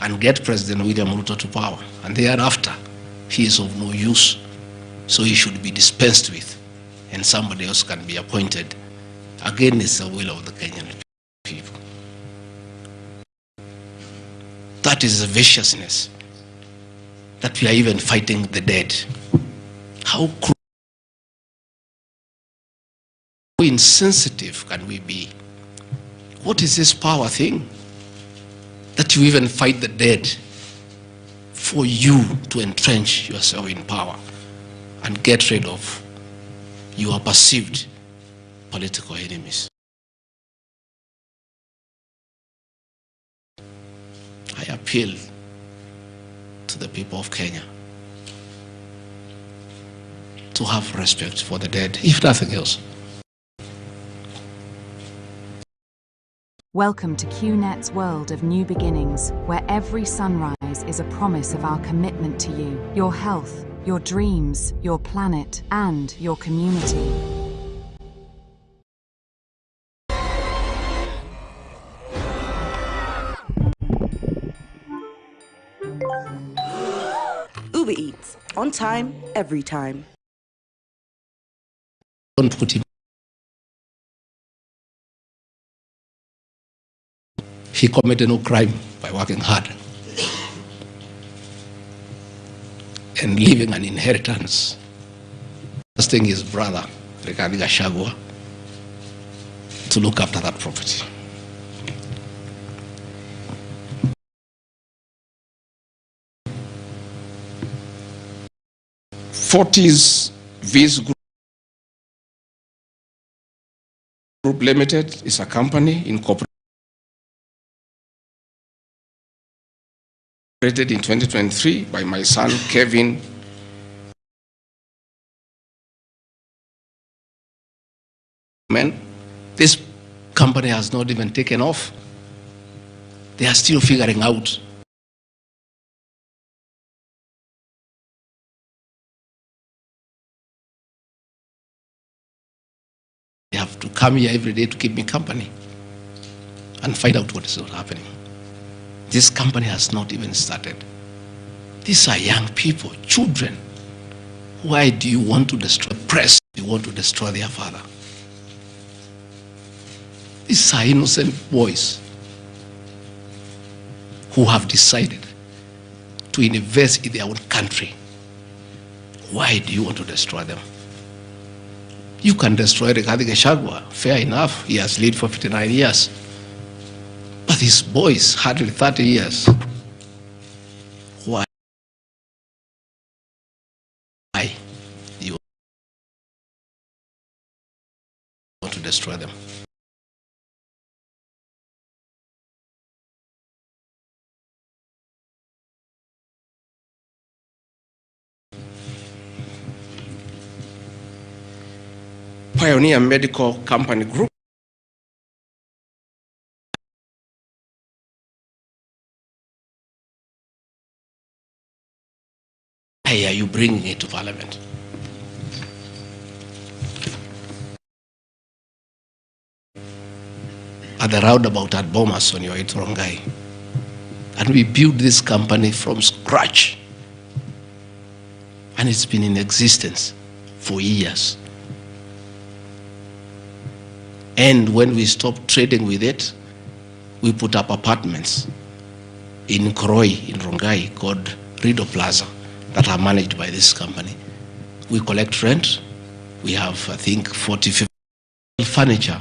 and get President William Ruto to power. And thereafter, he is of no use. So he should be dispensed with, and somebody else can be appointed against the will of the Kenyan people. That is the viciousness that we are even fighting the dead. How insensitive can we be? What is this power thing? That you even fight the dead for you to entrench yourself in power and get rid of your perceived political enemies. I appeal to the people of Kenya to have respect for the dead, if nothing else. Welcome to QNet's world of new beginnings, where every sunrise is a promise of our commitment to you, your health, your dreams, your planet, and your community. Uber Eats, on time, every time. Don't put him. He committed no crime by working hard and leaving an inheritance, trusting his brother, Rigathi Gachagua, to look after that property. Forties Viz Group Limited is a company incorporated in 2023 by my son Kevin. This company has not even taken off. They are still figuring out they have to come here every day to keep me company and find out what is not happening. This company has not even started. These are young people, children. Why do you want to destroy the press? You want to destroy their father. These are innocent boys who have decided to invest in their own country. Why do you want to destroy them? You can destroy Rigathi Gachagua, fair enough. He has led for 59 years. But these boys, hardly 30 years. Why do you want to destroy them? Pioneer Medical Company Group. Why are you bringing it to Parliament? At the roundabout at Bomas on your way to Rongai. And we built this company from scratch. And it's been in existence for years. And when we stopped trading with it, we put up apartments in Koroi, in Rongai, called Rido Plaza, that are managed by this company. We collect rent. We have, I think, 40, 50 furniture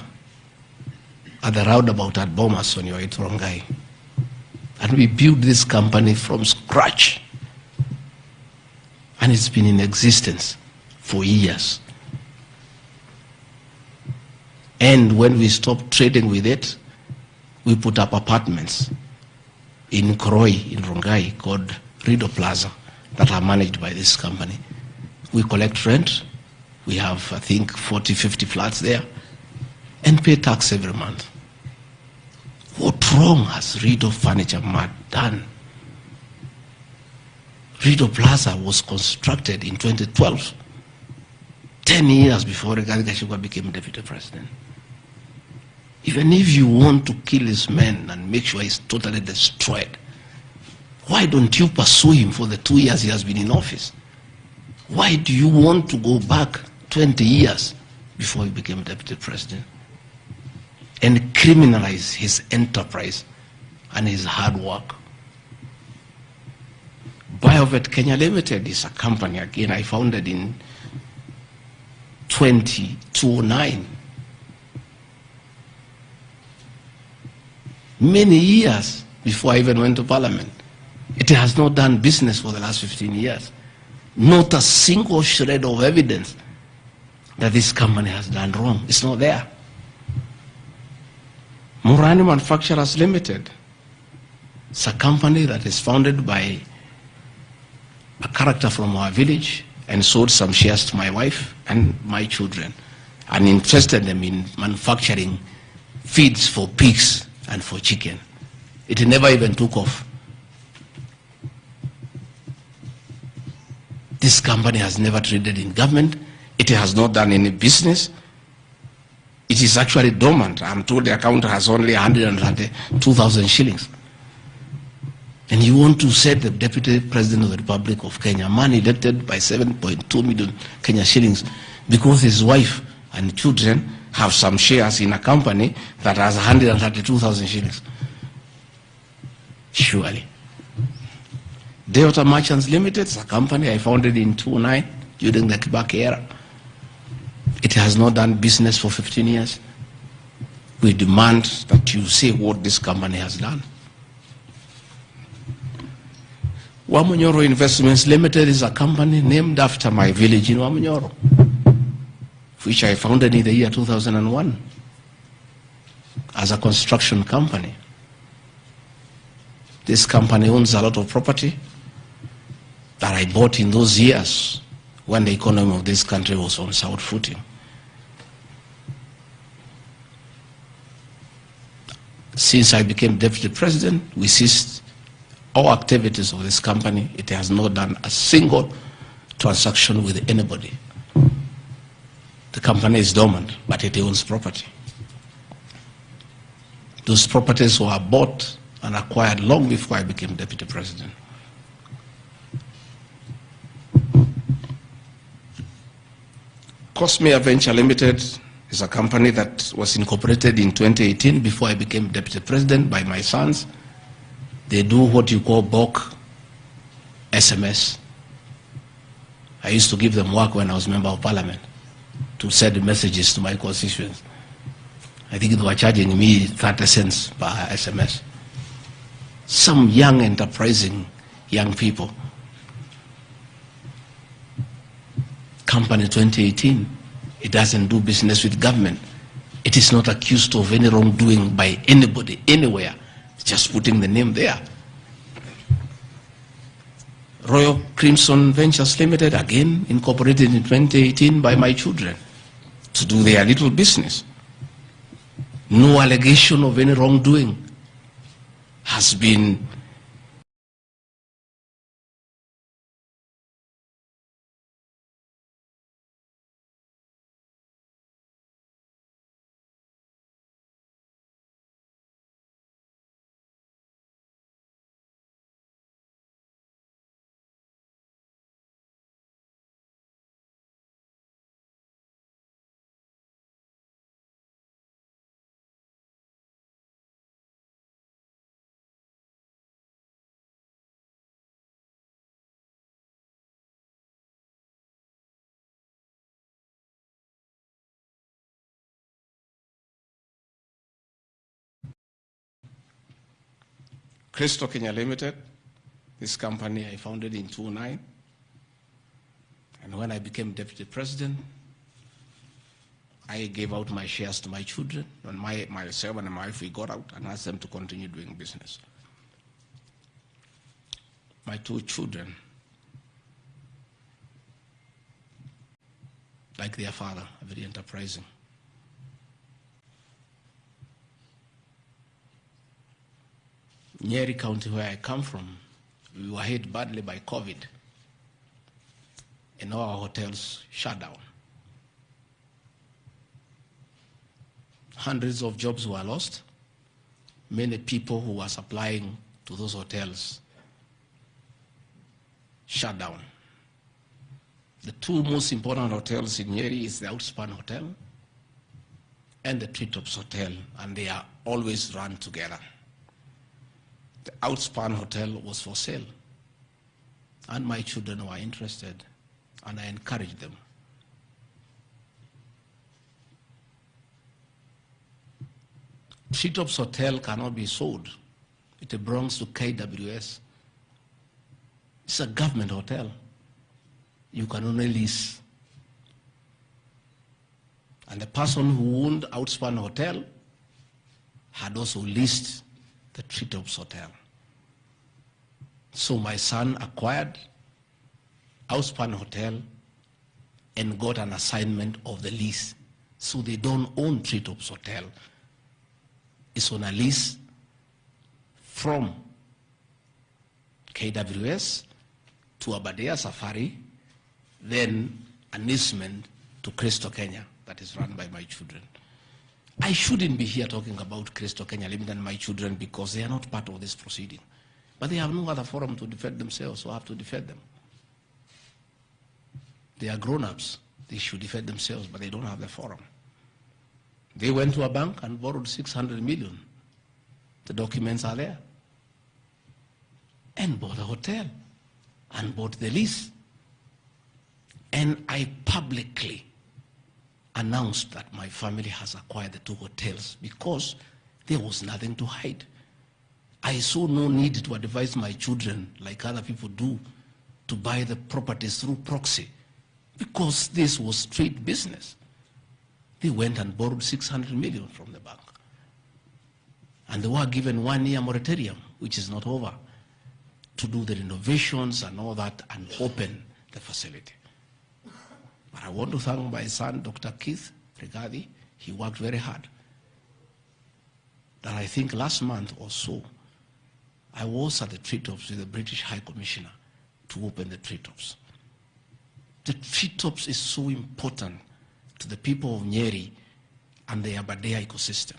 at the roundabout at Bomas on your way to Rongai. And we built this company from scratch. And it's been in existence for years. And when we stopped trading with it, we put up apartments in Koroi, in Rongai, called Rido Plaza, that are managed by this company. We collect rent. We have, I think, 40, 50 flats there, and pay tax every month. What wrong has Rido Furniture Mart done? Rido Plaza was constructed in 2012, 10 years before Rigathi Gachagua became deputy president. Even if you want to kill his men and make sure he's totally destroyed, Why don't you pursue him for the 2 years he has been in office? Why do you want to go back 20 years before he became deputy president and criminalize his enterprise and his hard work? Biovet Kenya Limited is a company, again, I founded in 2009. Many years before I even went to parliament. It has not done business for the last 15 years. Not a single shred of evidence that this company has done wrong. It's not there. Murani Manufacturers Limited. It's a company that is founded by a character from our village and sold some shares to my wife and my children and interested them in manufacturing feeds for pigs and for chicken. It never even took off. This company has never traded in government. It has not done any business. It is actually dormant. I'm told the account has only 132,000 shillings. And you want to set the Deputy President of the Republic of Kenya, a man elected by 7.2 million Kenya shillings, because his wife and children have some shares in a company that has 132,000 shillings. Surely. Delta Merchants Limited is a company I founded in 2009 during the Kibaki era. It has not done business for 15 years. We demand that you say what this company has done. Wamunyoro Investments Limited is a company named after my village in Wamunyoro, which I founded in the year 2001 as a construction company. This company owns a lot of property that I bought in those years when the economy of this country was on sound footing. Since I became deputy president, we ceased all activities of this company. It has not done a single transaction with anybody. The company is dormant, but it owns property. Those properties were bought and acquired long before I became deputy president. Cosmea Venture Limited is a company that was incorporated in 2018 before I became deputy president by my sons. They do what you call bulk SMS. I used to give them work when I was member of parliament to send messages to my constituents. I think they were charging me 30 cents per SMS. Some young, enterprising young people. Company 2018, it doesn't do business with government. It is not accused of any wrongdoing by anybody, anywhere. It's just putting the name there. Royal Crimson Ventures Limited, again incorporated in 2018 by my children to do their little business. No allegation of any wrongdoing has been Crystal Kenya Limited, this company I founded in 2009. And when I became deputy president, I gave out my shares to my children, and myself and my wife, we got out and asked them to continue doing business. My two children, like their father, are very enterprising. Nyeri County, where I come from, we were hit badly by COVID, and all our hotels shut down. Hundreds of jobs were lost. Many people who were supplying to those hotels shut down. The two most important hotels in Nyeri is the Outspan Hotel and the Treetops Hotel, and they are always run together. The Outspan Hotel was for sale, and my children were interested, and I encouraged them. Treetops Hotel cannot be sold. It belongs to KWS. It's a government hotel. You can only lease. And the person who owned Outspan Hotel had also leased the Treetops Hotel. So my son acquired Outspan Hotel and got an assignment of the lease. So they don't own Treetops Hotel. It's on a lease from KWS to Aberdare Safari, then an easement to Crystal Kenya that is run by my children. I shouldn't be here talking about Crystal Kenya Limited and my children because they are not part of this proceeding. But they have no other forum to defend themselves, so I have to defend them. They are grown-ups. They should defend themselves, but they don't have the forum. They went to a bank and borrowed 600 million. The documents are there. And bought a hotel and bought the lease. And I publicly announced that my family has acquired the two hotels because there was nothing to hide. I saw no need to advise my children, like other people do, to buy the properties through proxy because this was straight business. They went and borrowed 600 million from the bank. And they were given 1 year moratorium, which is not over, to do the renovations and all that and open the facility. But I want to thank my son, Dr. Keith Rigathi. He worked very hard. That I think last month or so, I was at the Treetops with the British High Commissioner to open the Treetops. The Treetops is so important to the people of Nyeri and the Aberdare ecosystem.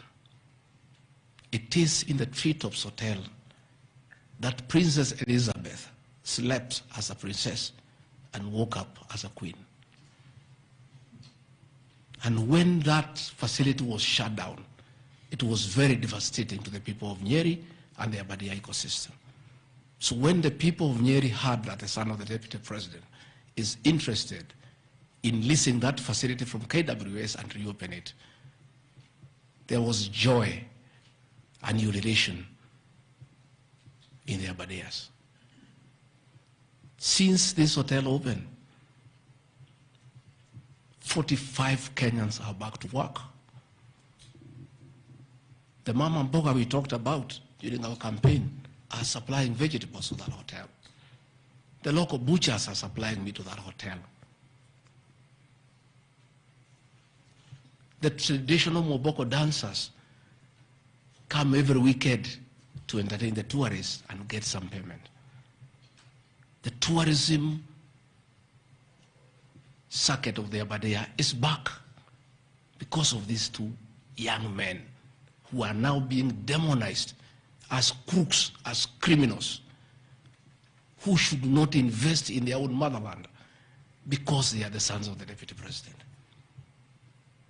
It is in the Treetops Hotel that Princess Elizabeth slept as a princess and woke up as a queen. And when that facility was shut down, it was very devastating to the people of Nyeri and the Aberdare ecosystem. So when the people of Nyeri heard that the son of the deputy president is interested in leasing that facility from KWS and reopen it, there was joy and ululation in the Aberdares. Since this hotel opened, 45 Kenyans are back to work. The mama mboga we talked about during our campaign are supplying vegetables to that hotel. The local butchers are supplying meat to that hotel. The traditional Moboko dancers come every weekend to entertain the tourists and get some payment. The tourism circuit of the Aberdare is back because of these two young men who are now being demonized as crooks, as criminals, who should not invest in their own motherland because they are the sons of the deputy president.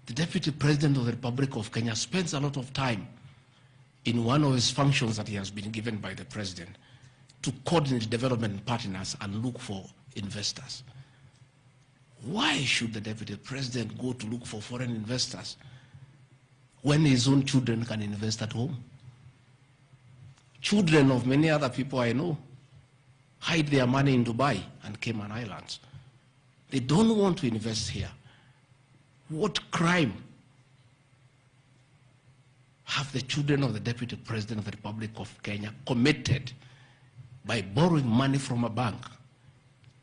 The deputy president of the Republic of Kenya spends a lot of time in one of his functions that he has been given by the president to coordinate development partners and look for investors. Why should the deputy president go to look for foreign investors when his own children can invest at home? Children of many other people I know hide their money in Dubai and Cayman Islands. They don't want to invest here. What crime have the children of the deputy president of the Republic of Kenya committed by borrowing money from a bank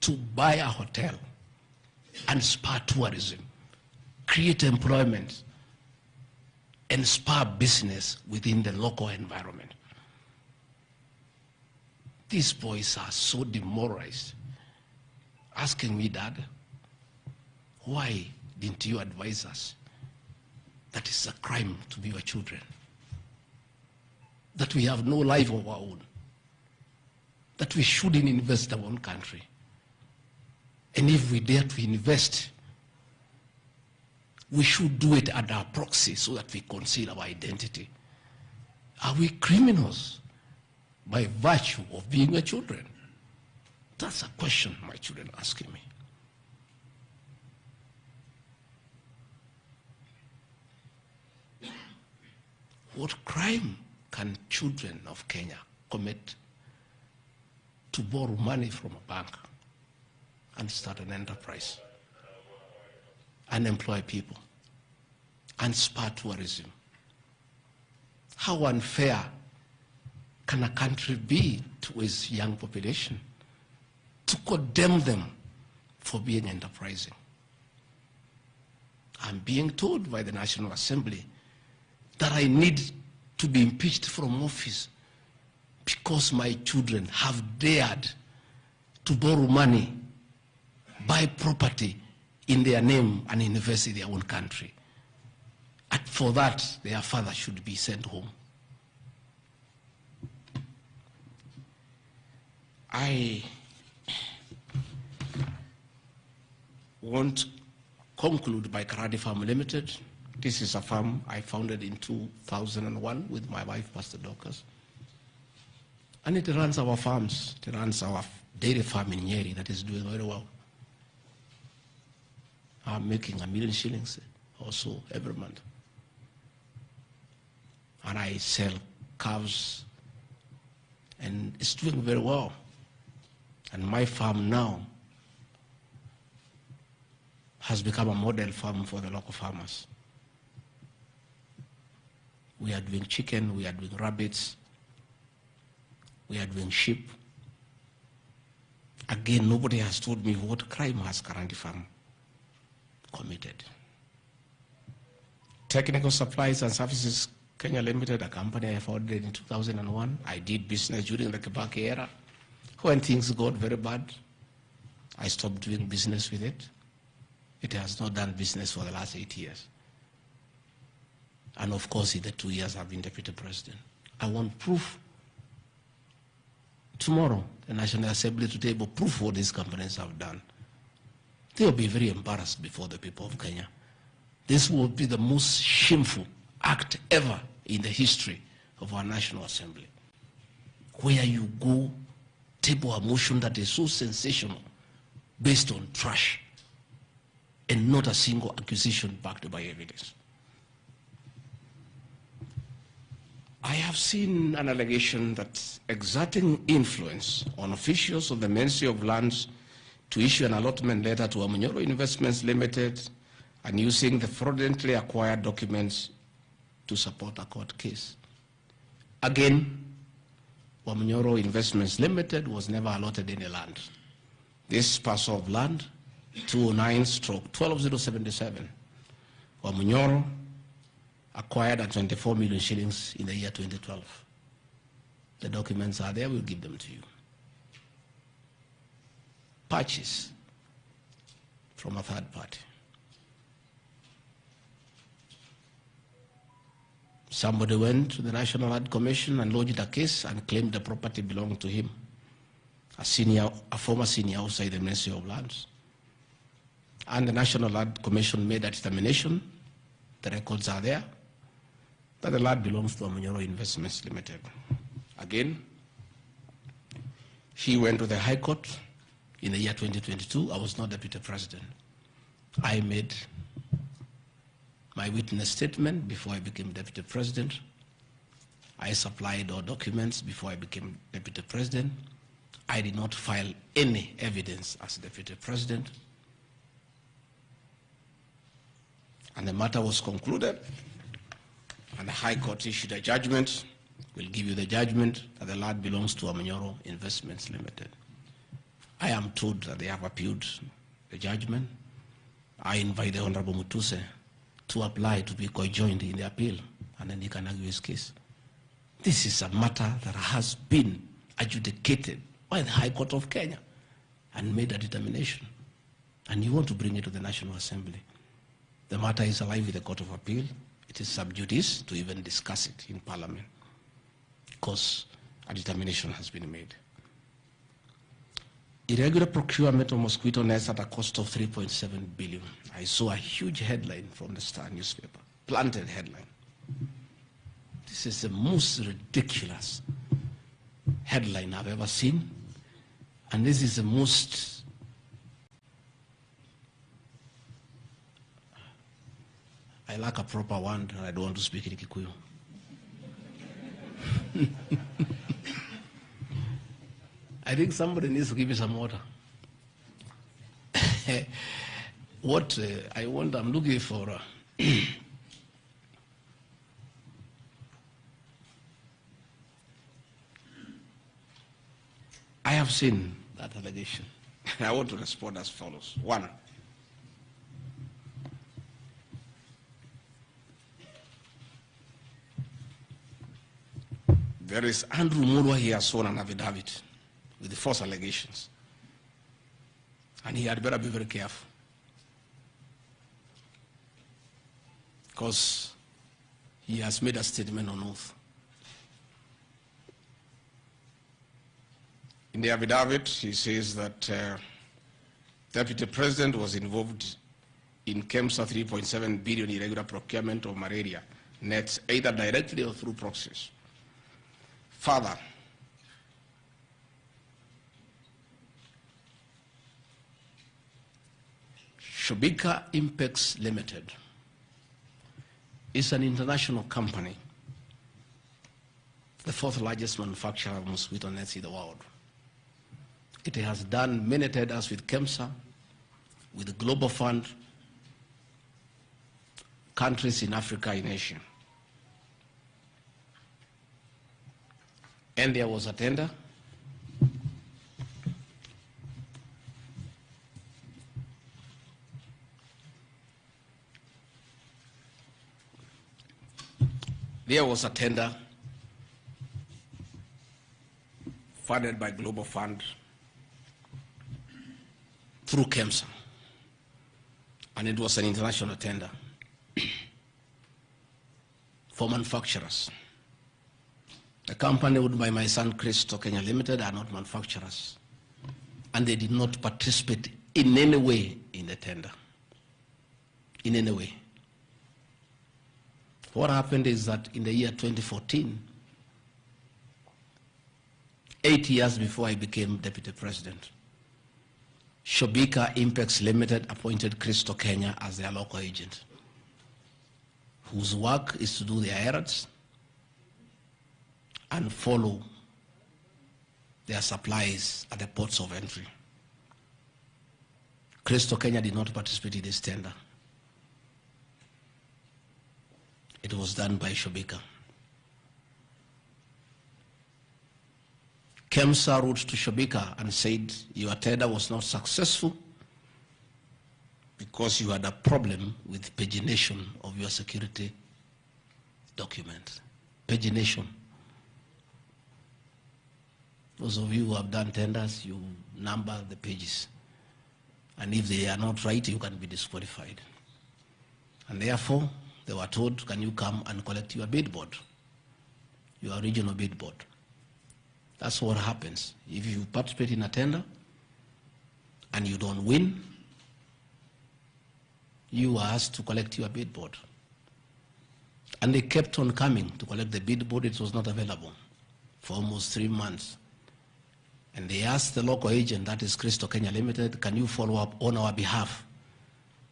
to buy a hotel and spur tourism, create employment, and spur business within the local environment? These boys are so demoralized, asking me, Dad, why didn't you advise us that it's a crime to be your children, that we have no life of our own, that we shouldn't invest in our own country? And if we dare to invest, we should do it under our proxy so that we conceal our identity. Are we criminals by virtue of being your children? That's a question my children are asking me. What crime can children of Kenya commit to borrow money from a bank and start an enterprise and employ people and spur tourism? How unfair can a country be to its young population to condemn them for being enterprising? I'm being told by the National Assembly that I need to be impeached from office because my children have dared to borrow money, buy property in their name and invest in their own country. And for that, their father should be sent home. I want to conclude by Karadi Farm Limited. This is a farm I founded in 2001 with my wife, Pastor Dorcas. And it runs our farms. It runs our dairy farm in Nyeri that is doing very well. I'm making $1 million shillings also every month. And I sell calves, and it's doing very well. And my farm now has become a model farm for the local farmers. We are doing chicken, we are doing rabbits, we are doing sheep. Again, nobody has told me what crime has Karandi Farm committed. Technical Supplies and Services Kenya Limited, a company I founded in 2001. I did business during the Kibaki era. When things got very bad, I stopped doing business with it. It has not done business for the last 8 years. And of course, in the 2 years I've been deputy president. I want proof. Tomorrow, the National Assembly to table proof what these companies have done. They will be very embarrassed before the people of Kenya. This will be the most shameful act ever in the history of our National Assembly, where you go table a motion that is so sensational based on trash and not a single accusation backed by evidence. I have seen an allegation that exerting influence on officials of the Ministry of Lands to issue an allotment letter to Amunyoro Investments Limited and using the fraudulently acquired documents to support a court case. Again, Amunyoro Investments Limited was never allotted any land. This parcel of land, 209/12077, Amunyoro acquired at 24 million shillings in the year 2012. The documents are there, we'll give them to you. Purchase from a third party. Somebody went to the National Land Commission and lodged a case and claimed the property belonged to him, a former senior outside the Ministry of Lands. And the National Land Commission made a determination, the records are there, that the land belongs to Amunyoro Investments Limited. Again, he went to the High Court in the year 2022. I was not deputy president. I made my witness statement before I became deputy president. I supplied all documents before I became deputy president. I did not file any evidence as deputy president. And the matter was concluded, and the High Court issued a judgment. We'll give you the judgment that the land belongs to Amunyoro Investments Limited. I am told that they have appealed the judgment. I invite the Honorable Mutuse to apply to be co-joined in the appeal, and then he can argue his case. This is a matter that has been adjudicated by the High Court of Kenya and made a determination. And you want to bring it to the National Assembly. The matter is alive with the Court of Appeal. It is sub judice to even discuss it in Parliament because a determination has been made. Irregular procurement of mosquito nets at a cost of 3.7 billion. I saw a huge headline from the Star newspaper, planted headline. This is the most ridiculous headline I've ever seen, and this is the most I lack a proper word, and I don't want to speak in Kikuyu. I think somebody needs to give me some water. What I want, I'm looking for. I have seen that allegation. I want to respond as follows. One, there is Andrew Mulwa. He has sworn an affidavit with the false allegations, and he had better be very careful, because he has made a statement on oath. In the affidavit, he says that Deputy President was involved in KEMSA 3.7 billion irregular procurement of malaria nets, either directly or through proxies. Further, Shobika Impex Limited is an international company, the fourth largest manufacturer of mosquito nets in the world. It has done many tenders with KEMSA, with the Global Fund, countries in Africa, in Asia. And there was a tender. There was a tender funded by Global Fund through KEMSA, and it was an international tender for manufacturers. The company owned by my son Christo Kenya Limited are not manufacturers, and they did not participate in any way in the tender. In any way. What happened is that in the year 2014, 8 years before I became Deputy President, Shobika Impex Limited appointed Christo Kenya as their local agent, whose work is to do their errands and follow their supplies at the ports of entry. Christo Kenya did not participate in this tender. It was done by Shobika. KEMSA wrote to Shobika and said, your tender was not successful because you had a problem with pagination of your security document. Pagination. Those of you who have done tenders, you number the pages. And if they are not right, you can be disqualified. And therefore, they were told, can you come and collect your bid board, your original bid board? That's what happens. If you participate in a tender and you don't win, you are asked to collect your bid board. And they kept on coming to collect the bid board. It was not available for almost 3 months. And they asked the local agent, that is Christo Kenya Limited, can you follow up on our behalf?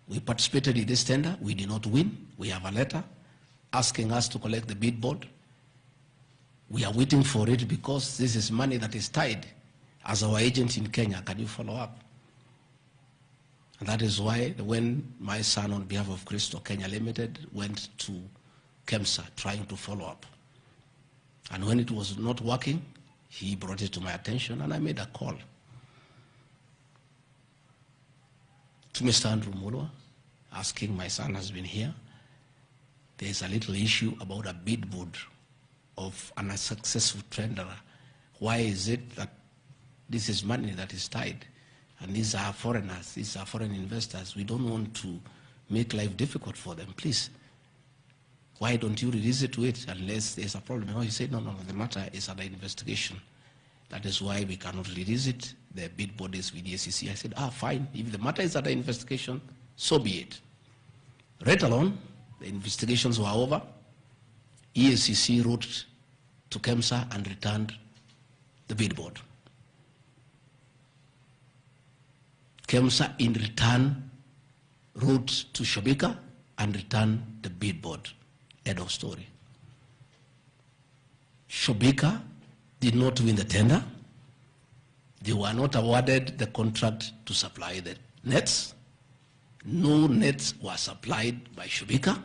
We participated in this tender. We did not win. We have a letter asking us to collect the bid board. We are waiting for it because this is money that is tied as our agent in Kenya. Can you follow up? And that is why when my son on behalf of Christo Kenya Limited went to KEMSA trying to follow up. And when it was not working, he brought it to my attention and I made a call to Mr. Andrew Mulwa asking, my son has been here. There is a little issue about a bid board of an unsuccessful tenderer. Why is it that this is money that is tied? And these are foreigners, these are foreign investors. We don't want to make life difficult for them. Please, why don't you release it to it unless there's a problem? No, he said, no, the matter is under investigation. That is why we cannot release it. The bid bodies with the SEC. I said, fine. If the matter is under investigation, so be it. Right along, the investigations were over. EACC wrote to KEMSA and returned the bid board. KEMSA in return wrote to Shobika and returned the bid board. End of story. Shobika did not win the tender. They were not awarded the contract to supply the nets. No nets were supplied by Shobika.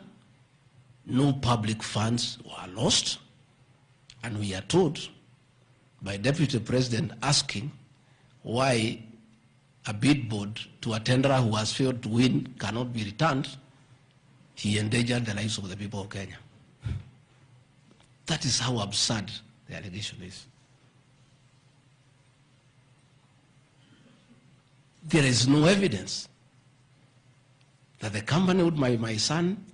No public funds were lost. And we are told by Deputy President asking why a bid board to a tenderer who has failed to win cannot be returned, he endangered the lives of the people of Kenya. That is how absurd the allegation is. There is no evidence that the company with my son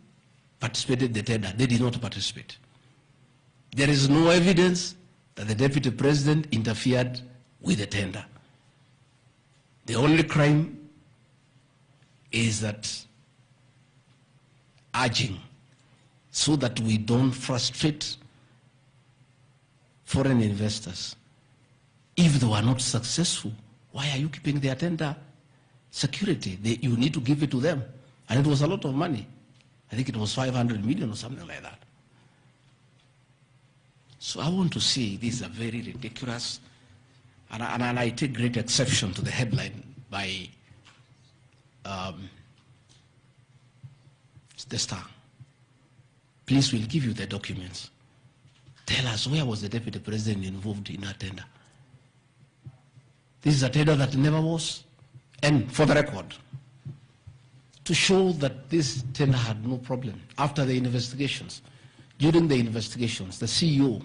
participated in the tender. They did not participate. There is no evidence that the Deputy President interfered with the tender. The only crime is that urging so that we don't frustrate foreign investors. If they were not successful, why are you keeping their tender security? You need to give it to them. And it was a lot of money. I think it was 500 million or something like that. So I want to say this is a very ridiculous, and I take great exception to the headline by the Star. Please, we'll give you the documents. Tell us, where was the Deputy President involved in a tender? This is a tender that never was. And for the record, to show that this tender had no problem, after the investigations, during the investigations, the CEO,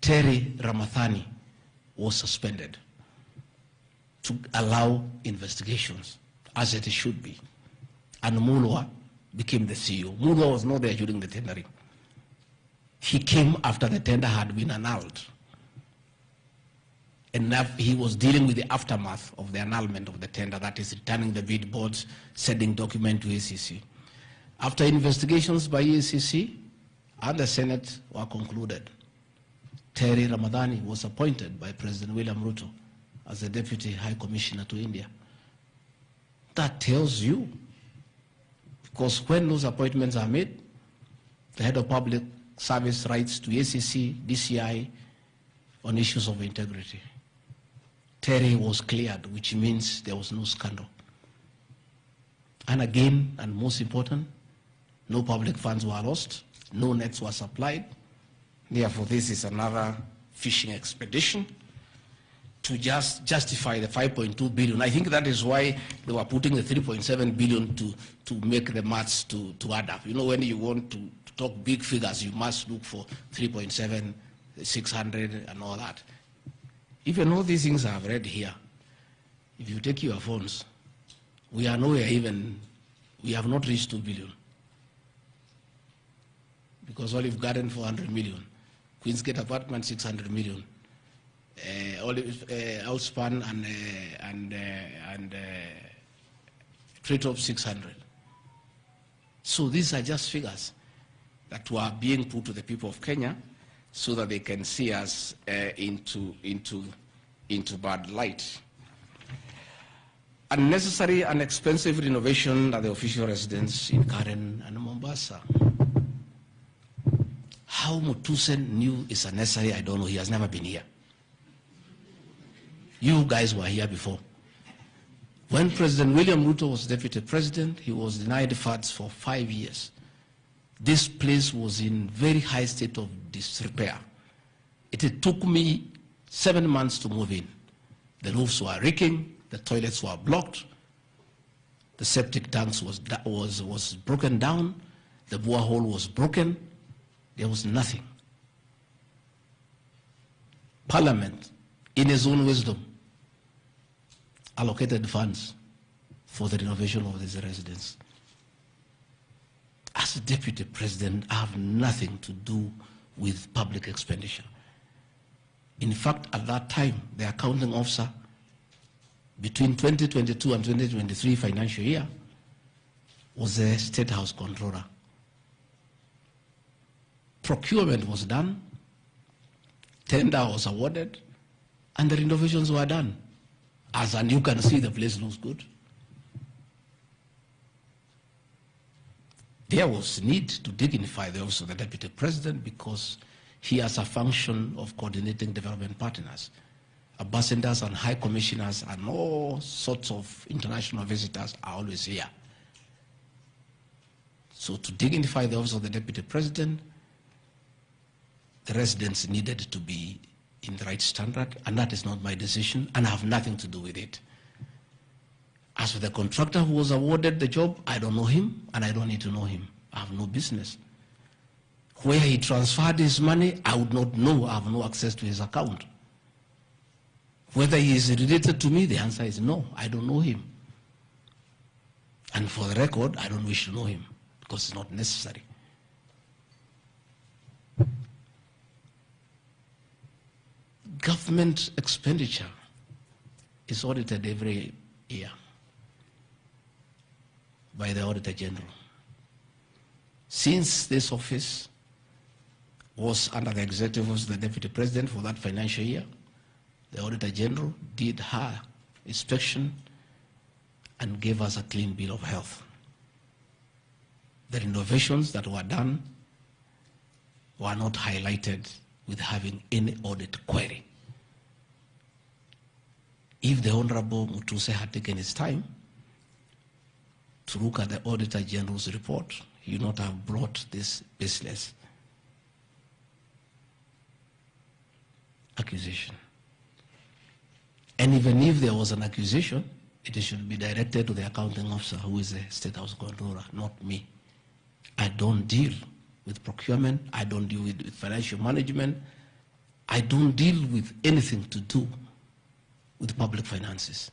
Terry Ramathani, was suspended to allow investigations as it should be. And Mulwa became the CEO. Mulwa was not there during the tendering. He came after the tender had been annulled. And he was dealing with the aftermath of the annulment of the tender, that is returning the bid boards, sending document to ACC. After investigations by ACC and the Senate were concluded, Terry Ramadhani was appointed by President William Ruto as the Deputy High Commissioner to India. That tells you, because when those appointments are made, the head of public service writes to ACC, DCI on issues of integrity. Terry was cleared, which means there was no scandal. And again, and most important, no public funds were lost, no nets were supplied. Therefore, this is another fishing expedition to just justify the 5.2 billion. I think that is why they were putting the 3.7 billion to make the maths to add up. You know, when you want to talk big figures, you must look for 3.7, 600 and all that. Even all these things I have read here, if you take your phones, we are nowhere even, we have not reached 2 billion. Because Olive Garden, 400 million. Queen's Gate Apartment, 600 million. Outspan and Treetop, 600. So these are just figures that were being put to the people of Kenya so that they can see us into bad light. Unnecessary and expensive renovation at the official residence in Karen and Mombasa. How Mutusen knew it's unnecessary, I don't know. He has never been here. You guys were here before. When President William Ruto was deputy president, he was denied funds for 5 years. This place was in very high state of disrepair. It took me 7 months to move in. The roofs were leaking, the toilets were blocked, the septic tanks was broken down, the borehole was broken. There was nothing. Parliament, in his own wisdom, allocated funds for the renovation of this residence. As a deputy president, I have nothing to do with public expenditure. In fact, at that time, the accounting officer, between 2022 and 2023 financial year, was the State House Controller. Procurement was done, tender was awarded, and the renovations were done. And you can see the place looks good. There was need to dignify the office of the Deputy President because he has a function of coordinating development partners. Ambassadors and high commissioners and all sorts of international visitors are always here. So to dignify the office of the Deputy President, the residents needed to be in the right standard, and that is not my decision, and I have nothing to do with it. As for the contractor who was awarded the job, I don't know him, and I don't need to know him. I have no business. Where he transferred his money, I would not know. I have no access to his account. Whether he is related to me, the answer is no. I don't know him. And for the record, I don't wish to know him because it's not necessary. Government expenditure is audited every year by the Auditor General. Since this office was under the executive office of the Deputy President for that financial year, the Auditor General did her inspection and gave us a clean bill of health. The renovations that were done were not highlighted with having any audit query. If the Honorable Mutuse had taken his time to look at the Auditor General's report, he would not have brought this business accusation. And even if there was an accusation, it should be directed to the accounting officer, who is the State House Controller, not me. I don't deal with procurement. I don't deal with financial management. I don't deal with anything to do with public finances.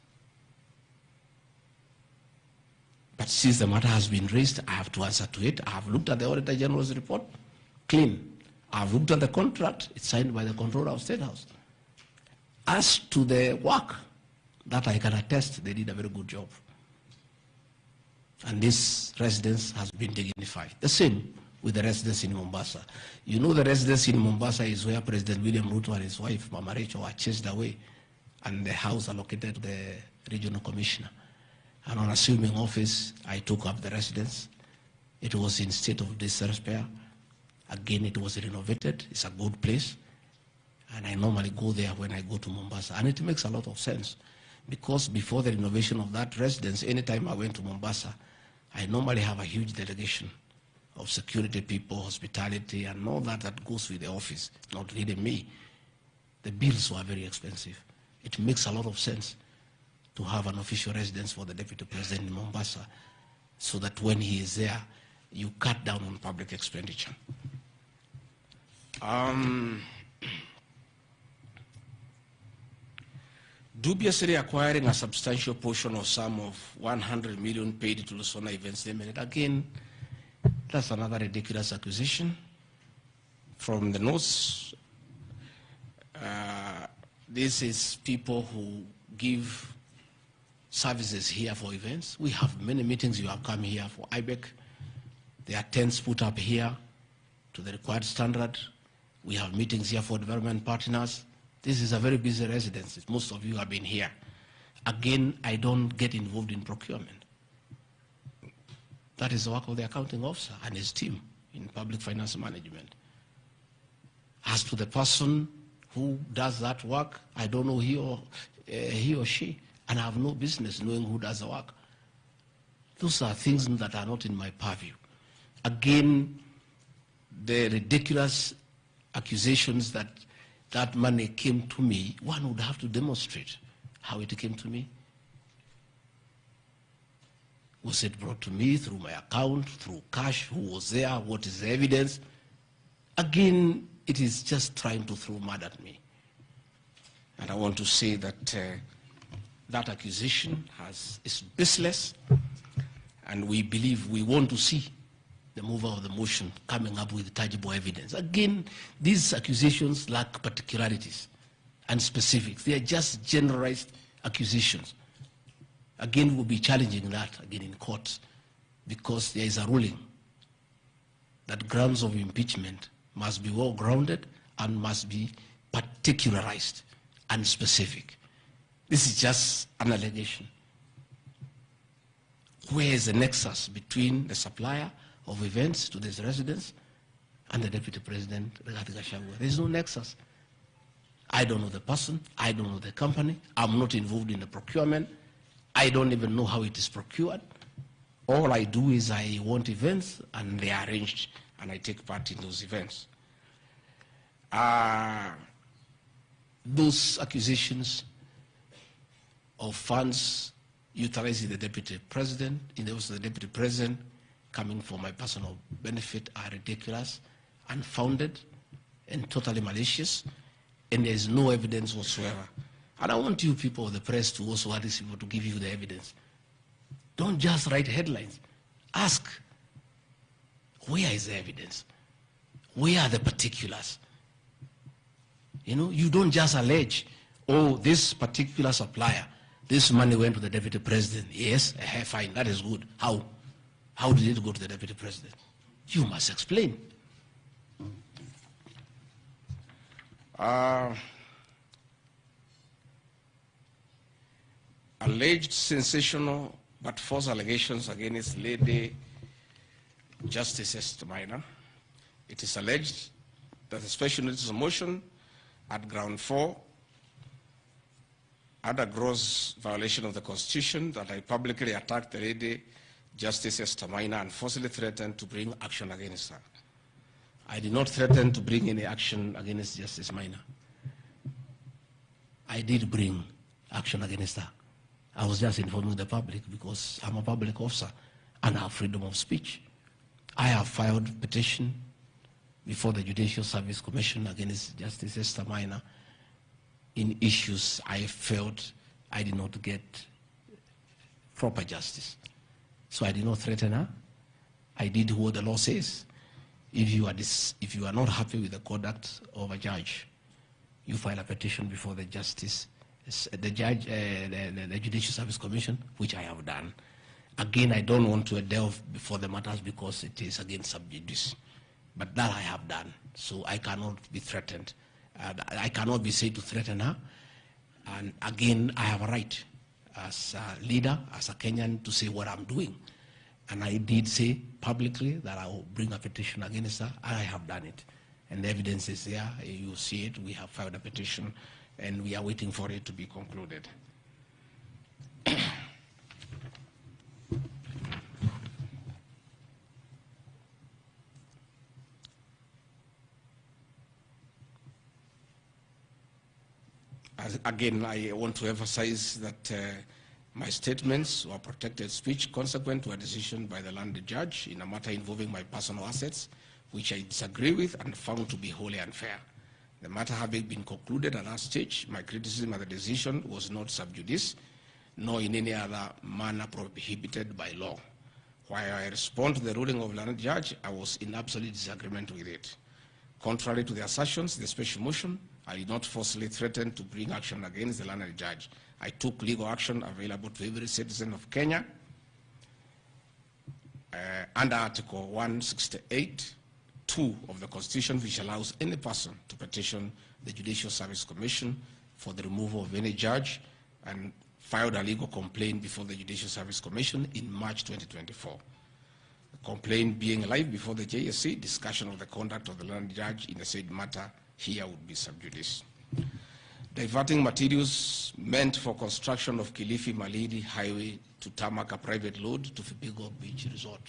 But since the matter has been raised, I have to answer to it. I have looked at the Auditor General's report, clean. I have looked at the contract, it's signed by the Controller of State House. As to the work, that I can attest, they did a very good job. And this residence has been dignified. The same with the residence in Mombasa. You know, the residence in Mombasa is where President William Ruto and his wife, Mama Rachel, were chased away, and the house allocated to the regional commissioner. And on assuming office, I took up the residence. It was in state of disrepair. Again, it was renovated. It's a good place. And I normally go there when I go to Mombasa. And it makes a lot of sense, because before the renovation of that residence, anytime I went to Mombasa, I normally have a huge delegation of security people, hospitality, and all that goes with the office, not really me. The bills were very expensive. It makes a lot of sense to have an official residence for the Deputy President in Mombasa, so that when he is there, you cut down on public expenditure. Dubiously acquiring a substantial portion of sum of 100 million paid to Lusona Events Limited. Again, that's another ridiculous accusation from the North. This is people who give services here for events. We have many meetings. You have come here for IBEC. There are tents put up here to the required standard. We have meetings here for development partners. This is a very busy residence. Most of you have been here. Again, I don't get involved in procurement. That is the work of the accounting officer and his team in public finance management. As to the person who does that work, I don't know he or she, and I have no business knowing who does the work. Those are things that are not in my purview. Again, the ridiculous accusations that money came to me, one would have to demonstrate how it came to me. Was it brought to me through my account, through cash? Who was there? What is the evidence? Again, it is just trying to throw mud at me. And I want to say that that accusation is baseless, and we believe we want to see the mover of the motion coming up with tangible evidence. Again, these accusations lack particularities. and specific. They are just generalized accusations. Again, we'll be challenging that again in court, because there is a ruling that grounds of impeachment must be well grounded and must be particularized and specific. This is just an allegation. Where is the nexus between the supplier of events to this residence and the Deputy President, Rigathi Gachagua? There is no nexus. I don't know the person. I don't know the company. I'm not involved in the procurement. I don't even know how it is procured. All I do is I want events, and they are arranged, and I take part in those events. Those accusations of funds utilizing the Deputy President, in the office of the Deputy President, coming for my personal benefit, are ridiculous, unfounded, and totally malicious, and there is no evidence whatsoever. And I want you people of the press to also ask these people to give you the evidence. Don't just write headlines. Ask, where is the evidence? Where are the particulars? You know, you don't just allege, oh, this particular supplier, this money went to the Deputy President. Yes, fine, that is good. How? How did it go to the Deputy President? You must explain. Alleged sensational but false allegations against Lady Justice Esther Minor. It is alleged that the special notice of motion at ground 4 had a gross violation of the Constitution, that I publicly attacked the Lady Justice Esther Minor and forcibly threatened to bring action against her. I did not threaten to bring any action against Justice Minor. I did bring action against her. I was just informing the public because I'm a public officer and I have freedom of speech. I have filed petition before the Judicial Service Commission against Justice Esther Minor in issues I felt I did not get proper justice. So I did not threaten her. I did what the law says. If you are not happy with the conduct of a judge, you file a petition before the the Judicial Service Commission, which I have done. Again, I don't want to delve before the matters because it is against sub judice. But that I have done, so I cannot be threatened. I cannot be said to threaten her. And again, I have a right as a leader, as a Kenyan, to say what I'm doing. And I did say publicly that I will bring a petition against her, and I have done it. And the evidence is there. You see it. We have filed a petition, and we are waiting for it to be concluded. Again, I want to emphasize that my statements were protected speech consequent to a decision by the landed judge in a matter involving my personal assets, which I disagree with and found to be wholly unfair. The matter having been concluded at that stage, my criticism of the decision was not sub judice, nor in any other manner prohibited by law. While I respond to the ruling of the landed judge, I was in absolute disagreement with it. Contrary to the assertions in the special motion, I did not forcibly threaten to bring action against the landed judge. I took legal action available to every citizen of Kenya under Article 168(2) of the Constitution, which allows any person to petition the Judicial Service Commission for the removal of any judge, and filed a legal complaint before the Judicial Service Commission in March 2024. The complaint being live before the JSC, discussion of the conduct of the landed judge in the said matter here would be sub judice. Diverting materials meant for construction of Kilifi Malindi Highway to tarmac a private load to Vipingo Beach Resort.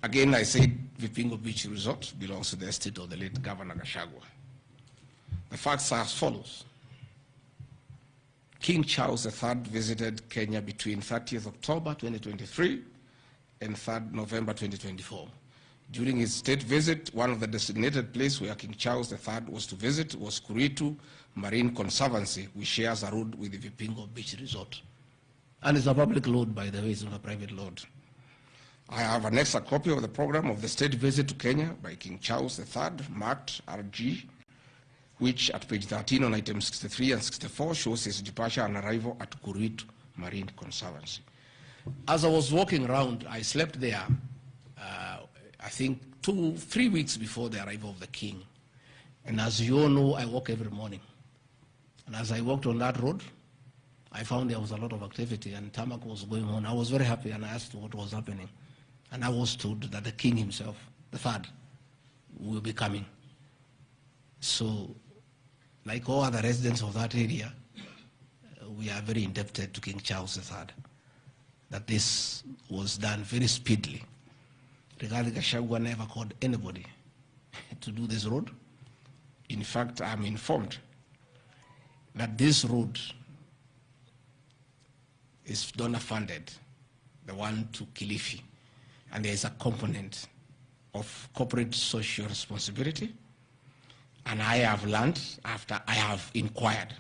Again, I said Vipingo Beach Resort belongs to the estate of the late Governor Gachagua. The facts are as follows. King Charles III visited Kenya between 30th October 2023 and 3rd November 2024. During his state visit, one of the designated places where King Charles III was to visit was Kuritu Marine Conservancy, which shares a road with the Vipingo Beach Resort. And it's a public load, by the way, it's not a private load. I have an extra copy of the program of the state visit to Kenya by King Charles III, marked RG which at page 13 on item 63 and 64 shows his departure and arrival at Kuritu Marine Conservancy. As I was walking around, I slept there, I think 2-3 weeks before the arrival of the king. And as you all know, I walk every morning. And as I walked on that road, I found there was a lot of activity and tarmac was going on. I was very happy and I asked what was happening. And I was told that the king himself, the third, will be coming. So, like all other residents of that area, we are very indebted to King Charles III, that this was done very speedily. Rigathi Gachagua never called anybody to do this road. In fact, I'm informed that this road is donor funded, the one to Kilifi, and there is a component of corporate social responsibility. And I have learned, after I have inquired,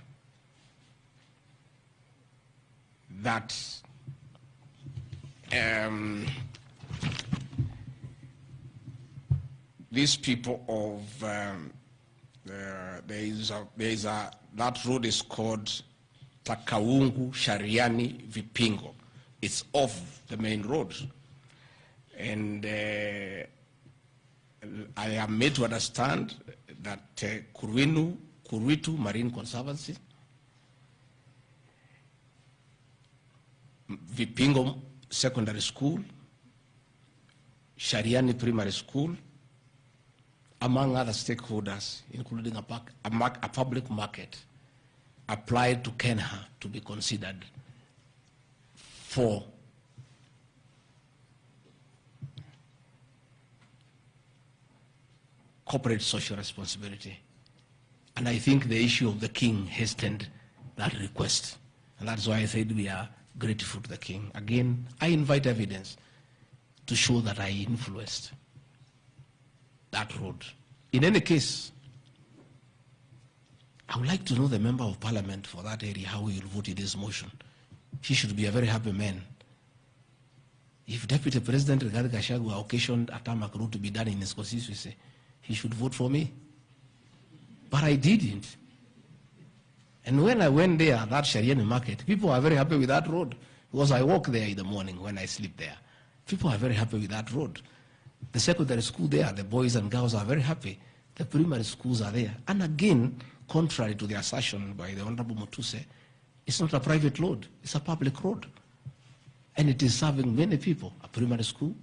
that these people of that road is called Takaungu Shariani Vipingo. It's off the main road, and I am made to understand that Kuritu Marine Conservancy, Vipingo Secondary School, Shariani Primary School, among other stakeholders, including a public market, applied to Kenha to be considered for corporate social responsibility. And I think the issue of the king hastened that request. And that's why I said we are grateful to the king. Again, I invite evidence to show that I influenced that road. In any case, I would like to know the member of parliament for that area, how he will vote in this motion. He should be a very happy man. If Deputy President Rigathi Gachagua occasioned a tarmac road to be done in his constituency, he should vote for me. But I didn't. And when I went there, that Shariani market, people are very happy with that road, because I walk there in the morning when I sleep there. People are very happy with that road. The secondary school there, the boys and girls are very happy. The primary schools are there. And again, contrary to the assertion by the Honorable Mutuse, it's not a private road, it's a public road. And it is serving many people, a primary school,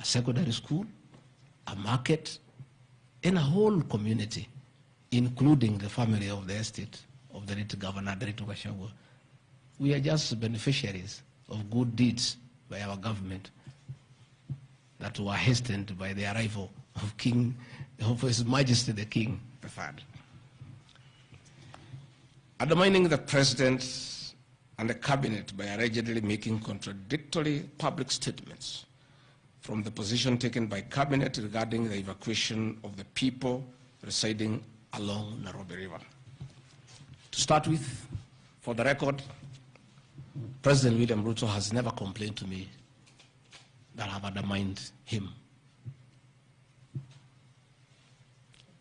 a secondary school, a market, and a whole community, including the family of the estate of the late Governor Rigathi Gachagua. We are just beneficiaries of good deeds by our government that were hastened by the arrival of His Majesty the King III. Undermining the President and the Cabinet by allegedly making contradictory public statements from the position taken by Cabinet regarding the evacuation of the people residing along Nairobi River. To start with, for the record, President William Ruto has never complained to me that I have undermined him.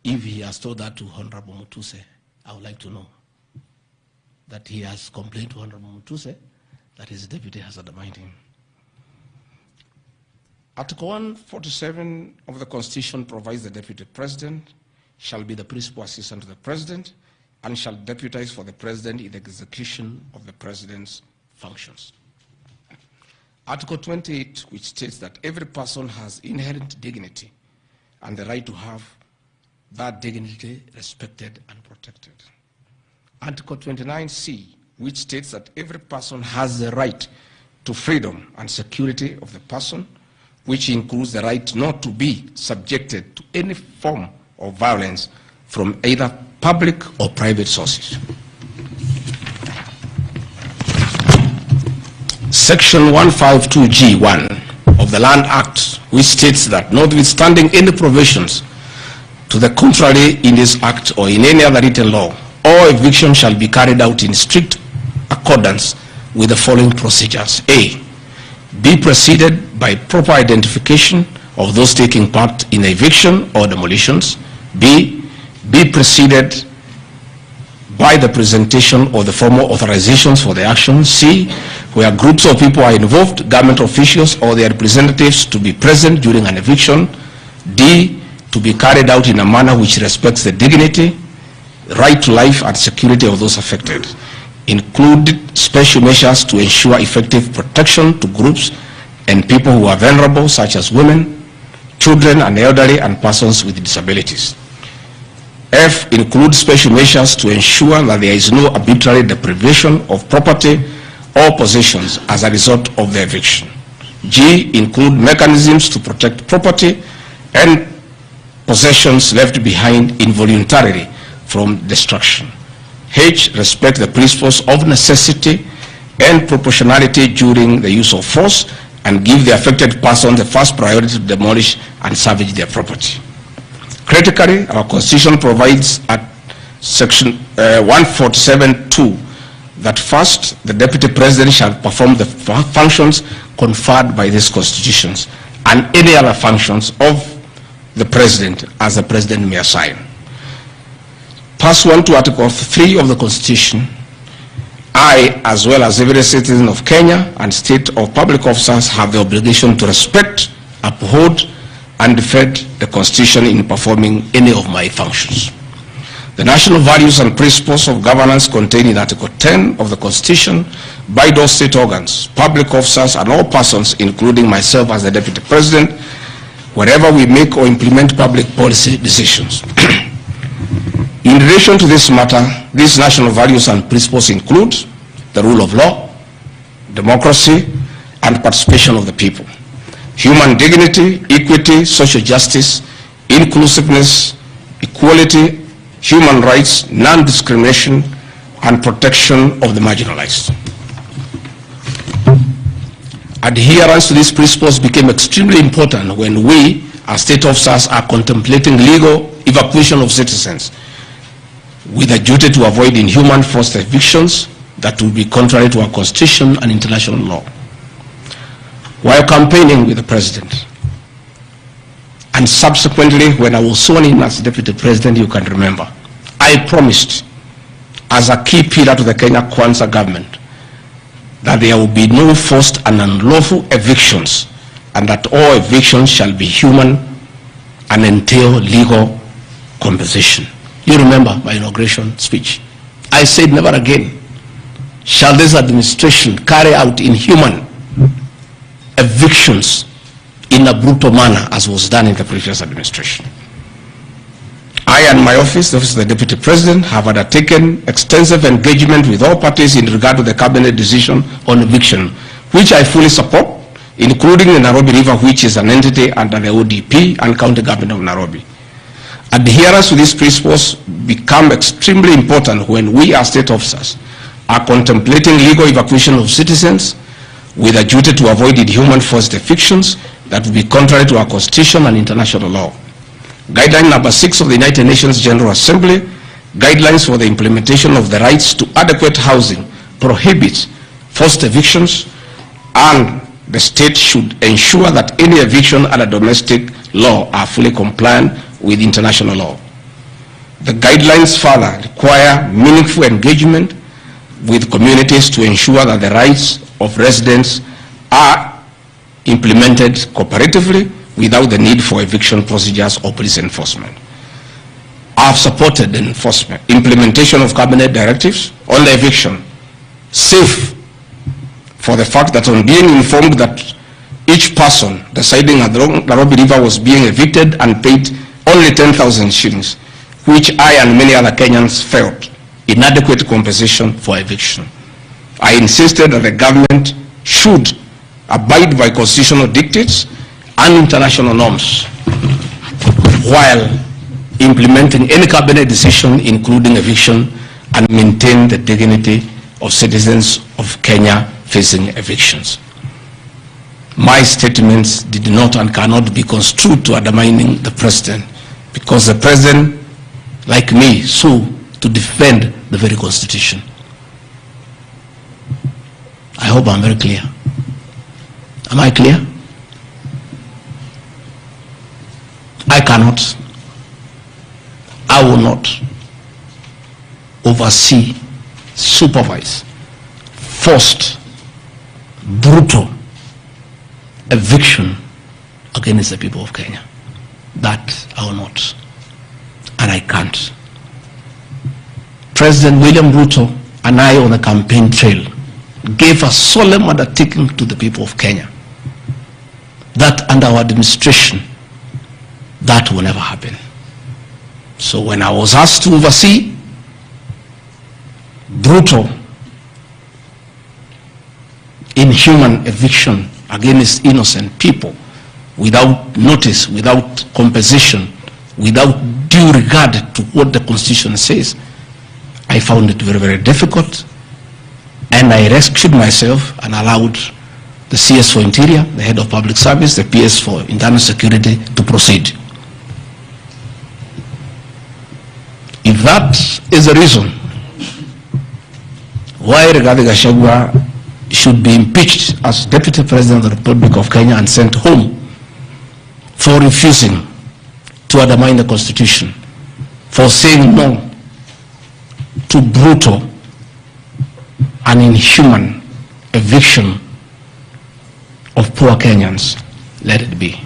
If he has told that to Honorable Mutuse, I would like to know that he has complained to Honorable Mutuse that his deputy has undermined him. Article 147 of the Constitution provides the Deputy President shall be the principal assistant to the President and shall deputize for the President in the execution of the President's functions. Article 28, which states that every person has inherent dignity and the right to have that dignity respected and protected. Article 29C, which states that every person has the right to freedom and security of the person, which includes the right not to be subjected to any form of violence from either public or private sources. Section 152G1 of the Land Act, which states that notwithstanding any provisions to the contrary in this act or in any other written law, all eviction shall be carried out in strict accordance with the following procedures. A, be preceded by proper identification of those taking part in eviction or demolitions. B, be preceded by the presentation of the formal authorizations for the action. C, where groups of people are involved, government officials or their representatives to be present during an eviction. D, to be carried out in a manner which respects the dignity, right to life and security of those affected. Include special measures to ensure effective protection to groups and people who are vulnerable, such as women, children and elderly and persons with disabilities. F, include special measures to ensure that there is no arbitrary deprivation of property or possessions as a result of the eviction. G, include mechanisms to protect property and possessions left behind involuntarily from destruction. H, respect the principles of necessity and proportionality during the use of force and give the affected person the first priority to demolish and salvage their property. Critically, our Constitution provides at section 147(2) that first, the Deputy President shall perform the functions conferred by these constitutions and any other functions of the President as the President may assign. Pursuant to Article 3 of the Constitution, I, as well as every citizen of Kenya and state or public officers, have the obligation to respect, uphold, and defend the Constitution in performing any of my functions. The national values and principles of governance contained in Article 10 of the Constitution bind all state organs, public officers, and all persons, including myself as the Deputy President, wherever we make or implement public policy decisions. In relation to this matter, these national values and principles include the rule of law, democracy, and participation of the people, human dignity, equity, social justice, inclusiveness, equality, human rights, non-discrimination, and protection of the marginalized. Adherence to these principles became extremely important when we, as state officers, are contemplating legal evacuation of citizens with a duty to avoid inhuman forced evictions that will be contrary to our Constitution and international law. While campaigning with the President, and subsequently when I was sworn in as Deputy President, you can remember, I promised as a key pillar to the Kenya Kwanza government that there will be no forced and unlawful evictions and that all evictions shall be human and entail legal compensation. You remember my inauguration speech. I said never again shall this administration carry out inhuman evictions in a brutal manner as was done in the previous administration. I and my office, the Office of the Deputy President, have undertaken extensive engagement with all parties in regard to the cabinet decision on eviction, which I fully support, including the Nairobi River, which is an entity under the ODP and County Government of Nairobi. Adherence to these principles become extremely important when we as state officers are contemplating legal evacuation of citizens with a duty to avoid inhuman forced evictions that will be contrary to our Constitution and international law. Guideline number 6 of the United Nations General Assembly, guidelines for the implementation of the rights to adequate housing, prohibits forced evictions, and the state should ensure that any eviction under domestic law are fully compliant with international law. The guidelines further require meaningful engagement with communities to ensure that the rights of residents are implemented cooperatively without the need for eviction procedures or police enforcement. I have supported the implementation of cabinet directives on the eviction, safe for the fact that on being informed that each person residing at the Nairobi River was being evicted and paid only 10,000 shillings, which I and many other Kenyans felt inadequate compensation for eviction. I insisted that the government should abide by constitutional dictates and international norms while implementing any cabinet decision, including eviction, and maintain the dignity of citizens of Kenya facing evictions. My statements did not and cannot be construed to undermining the President, because the President, like me, sought to defend the very Constitution. I hope I'm very clear. Am I clear? I will not oversee, supervise, forced, brutal eviction against the people of Kenya. That I will not, and I can't. President William Ruto and I on the campaign trail gave a solemn undertaking to the people of Kenya that under our administration, that will never happen. So when I was asked to oversee brutal, inhuman eviction against innocent people without notice, without compensation, without due regard to what the Constitution says, I found it very, very difficult, and I rescued myself and allowed the CS for Interior, the Head of Public Service, the PS for Internal Security to proceed. If that is the reason why Rigathi Gachagua should be impeached as Deputy President of the Republic of Kenya and sent home for refusing to undermine the Constitution, for saying no to brutal and inhuman eviction of poor Kenyans, let it be.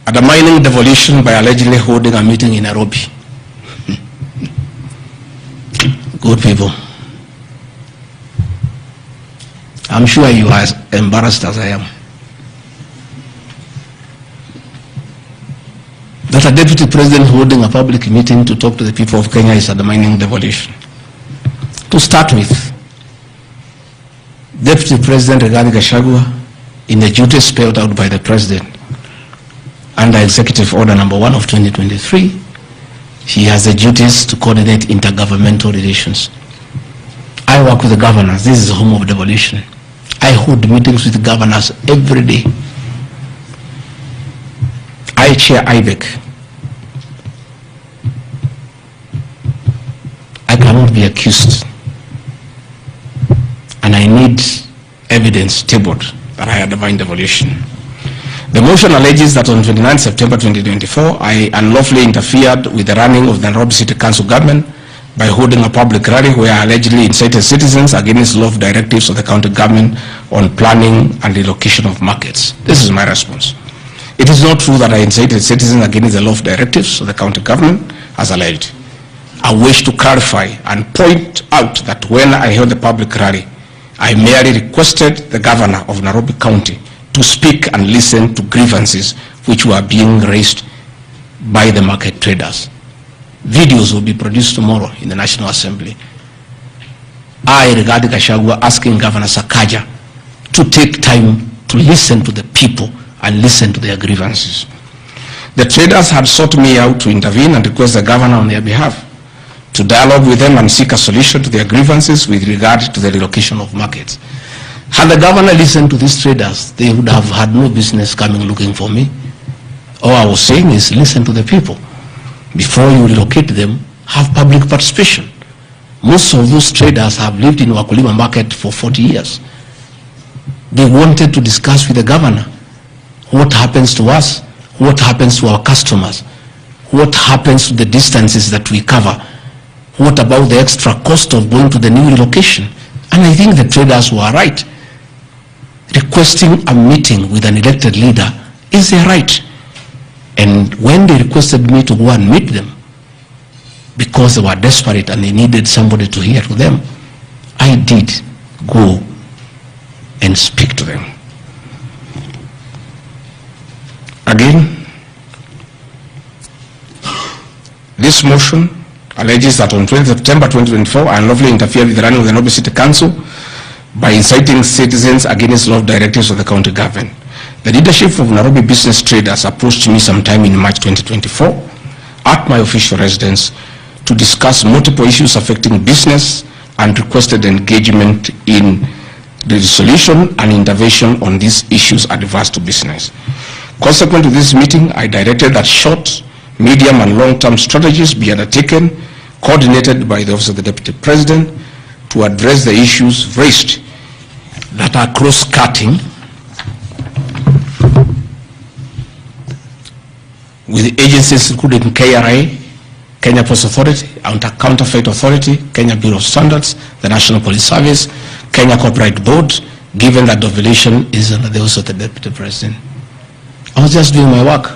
Undermining devolution by allegedly holding a meeting in Nairobi. Good people. I'm sure you are as embarrassed as I am. That a deputy president holding a public meeting to talk to the people of Kenya is undermining devolution. To start with, Deputy President Rigathi Gachagua, in the duties spelled out by the President under Executive Order number 1 of 2023, he has the duties to coordinate intergovernmental relations. I work with the governors. This is the home of devolution. I hold meetings with the governors every day. I chair IBEC. I cannot be accused, and I need evidence tabled that I undermine devolution. The motion alleges that on 29 September 2024, I unlawfully interfered with the running of the Nairobi City Council government by holding a public rally where I allegedly incited citizens against law of directives of the county government on planning and relocation of markets. This is my response. It is not true that I incited citizens against the law of directives of the county government as alleged. I wish to clarify and point out that when I held the public rally, I merely requested the governor of Nairobi County to speak and listen to grievances which were being raised by the market traders. Videos will be produced tomorrow in the National Assembly. I, Rigathi Gachagua, asking Governor Sakaja to take time to listen to the people and listen to their grievances. The traders had sought me out to intervene and request the governor on their behalf to dialogue with them and seek a solution to their grievances with regard to the relocation of markets. Had the governor listened to these traders, they would have had no business coming looking for me. All I was saying is listen to the people. Before you relocate them, have public participation. Most of those traders have lived in Wakulima market for 40 years. They wanted to discuss with the governor what happens to us, what happens to our customers, what happens to the distances that we cover, what about the extra cost of going to the new relocation. And I think the traders were right. Requesting a meeting with an elected leader is their right. And when they requested me to go and meet them, because they were desperate and they needed somebody to hear to them, I did go and speak to them. Again, this motion alleges that on 20 September 2024, I unlawfully interfered with the running of the Nairobi City Council by inciting citizens against law directives of the county government. The leadership of Nairobi business traders approached me sometime in March 2024 at my official residence to discuss multiple issues affecting business and requested engagement in the resolution and intervention on these issues adverse to business. Consequent to this meeting, I directed that short, medium and long-term strategies be undertaken, coordinated by the Office of the Deputy President, to address the issues raised that are cross-cutting with agencies including KRA, Kenya Post Authority, Counterfeit Authority, Kenya Bureau of Standards, the National Police Service, Kenya Copyright Board, given that devolution is under the office of the Deputy President. I was just doing my work.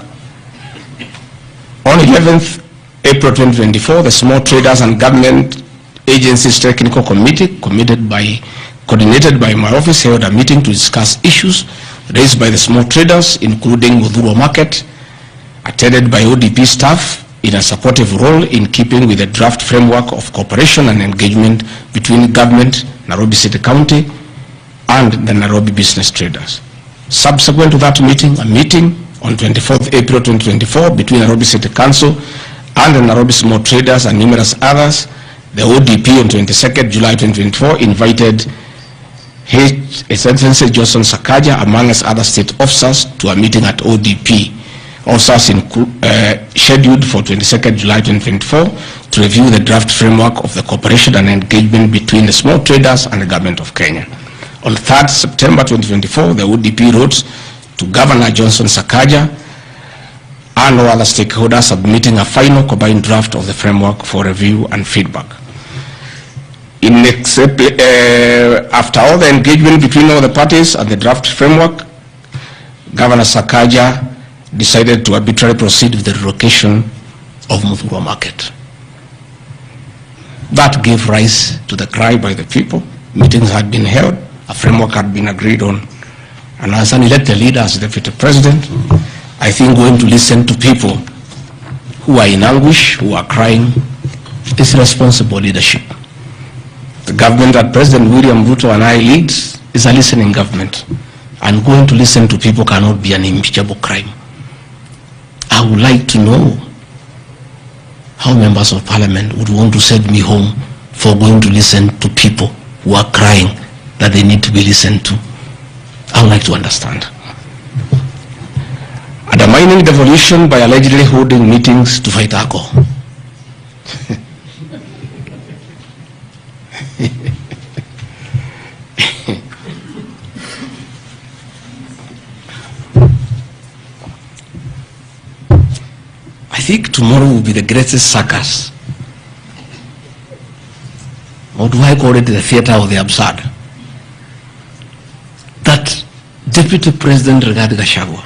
On 11th April 2024, the Small Traders and Government Agencies Technical Committee, coordinated by my office, held a meeting to discuss issues raised by the small traders, including Mudhurwa Market, attended by ODP staff in a supportive role in keeping with the draft framework of cooperation and engagement between government, Nairobi City County, and the Nairobi business traders. Subsequent to that meeting, a meeting on 24th April 2024 between Nairobi City Council and the Nairobi small traders and numerous others, the ODP on 22nd July 2024 invited His Excellency Johnson Sakaja, among other state officers, to a meeting at ODP. Officers scheduled for 22nd July 2024 to review the draft framework of the cooperation and engagement between the small traders and the government of Kenya. On 3rd September 2024, the ODP wrote to Governor Johnson Sakaja and all other stakeholders, submitting a final combined draft of the framework for review and feedback. After all the engagement between all the parties and the draft framework, Governor Sakaja decided to arbitrarily proceed with the relocation of Mudhurwa Market. That gave rise to the cry by the people. Meetings had been held, a framework had been agreed on, and as an elected leader, as Deputy President, I think going to listen to people who are in anguish, who are crying, is responsible leadership. The government that President William Ruto and I lead is a listening government, and going to listen to people cannot be an impeachable crime. I would like to know how members of parliament would want to send me home for going to listen to people who are crying that they need to be listened to. I would like to understand. Undermining devolution by allegedly holding meetings to fight alcohol. I think tomorrow will be the greatest circus. Or do I call it the theater of the absurd? That Deputy President Rigathi Gachagua,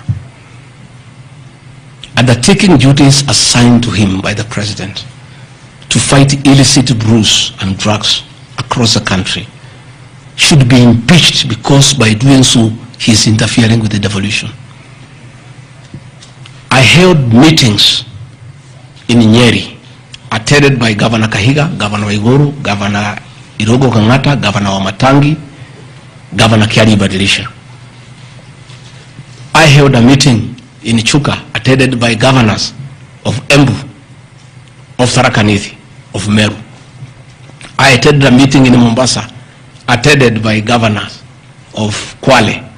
undertaking duties assigned to him by the President to fight illicit brews and drugs across the country, should be impeached because by doing so he is interfering with the devolution. I held meetings in Nyeri, attended by Governor Kahiga, Governor Waiguru, Governor Irogo Kangata, Governor Wamatangi, Governor Kiari Badilisha. I held a meeting in Chuka, attended by governors of Embu, of Tharaka Nithi, of Meru. I attended a meeting in Mombasa, attended by governors of Kwale,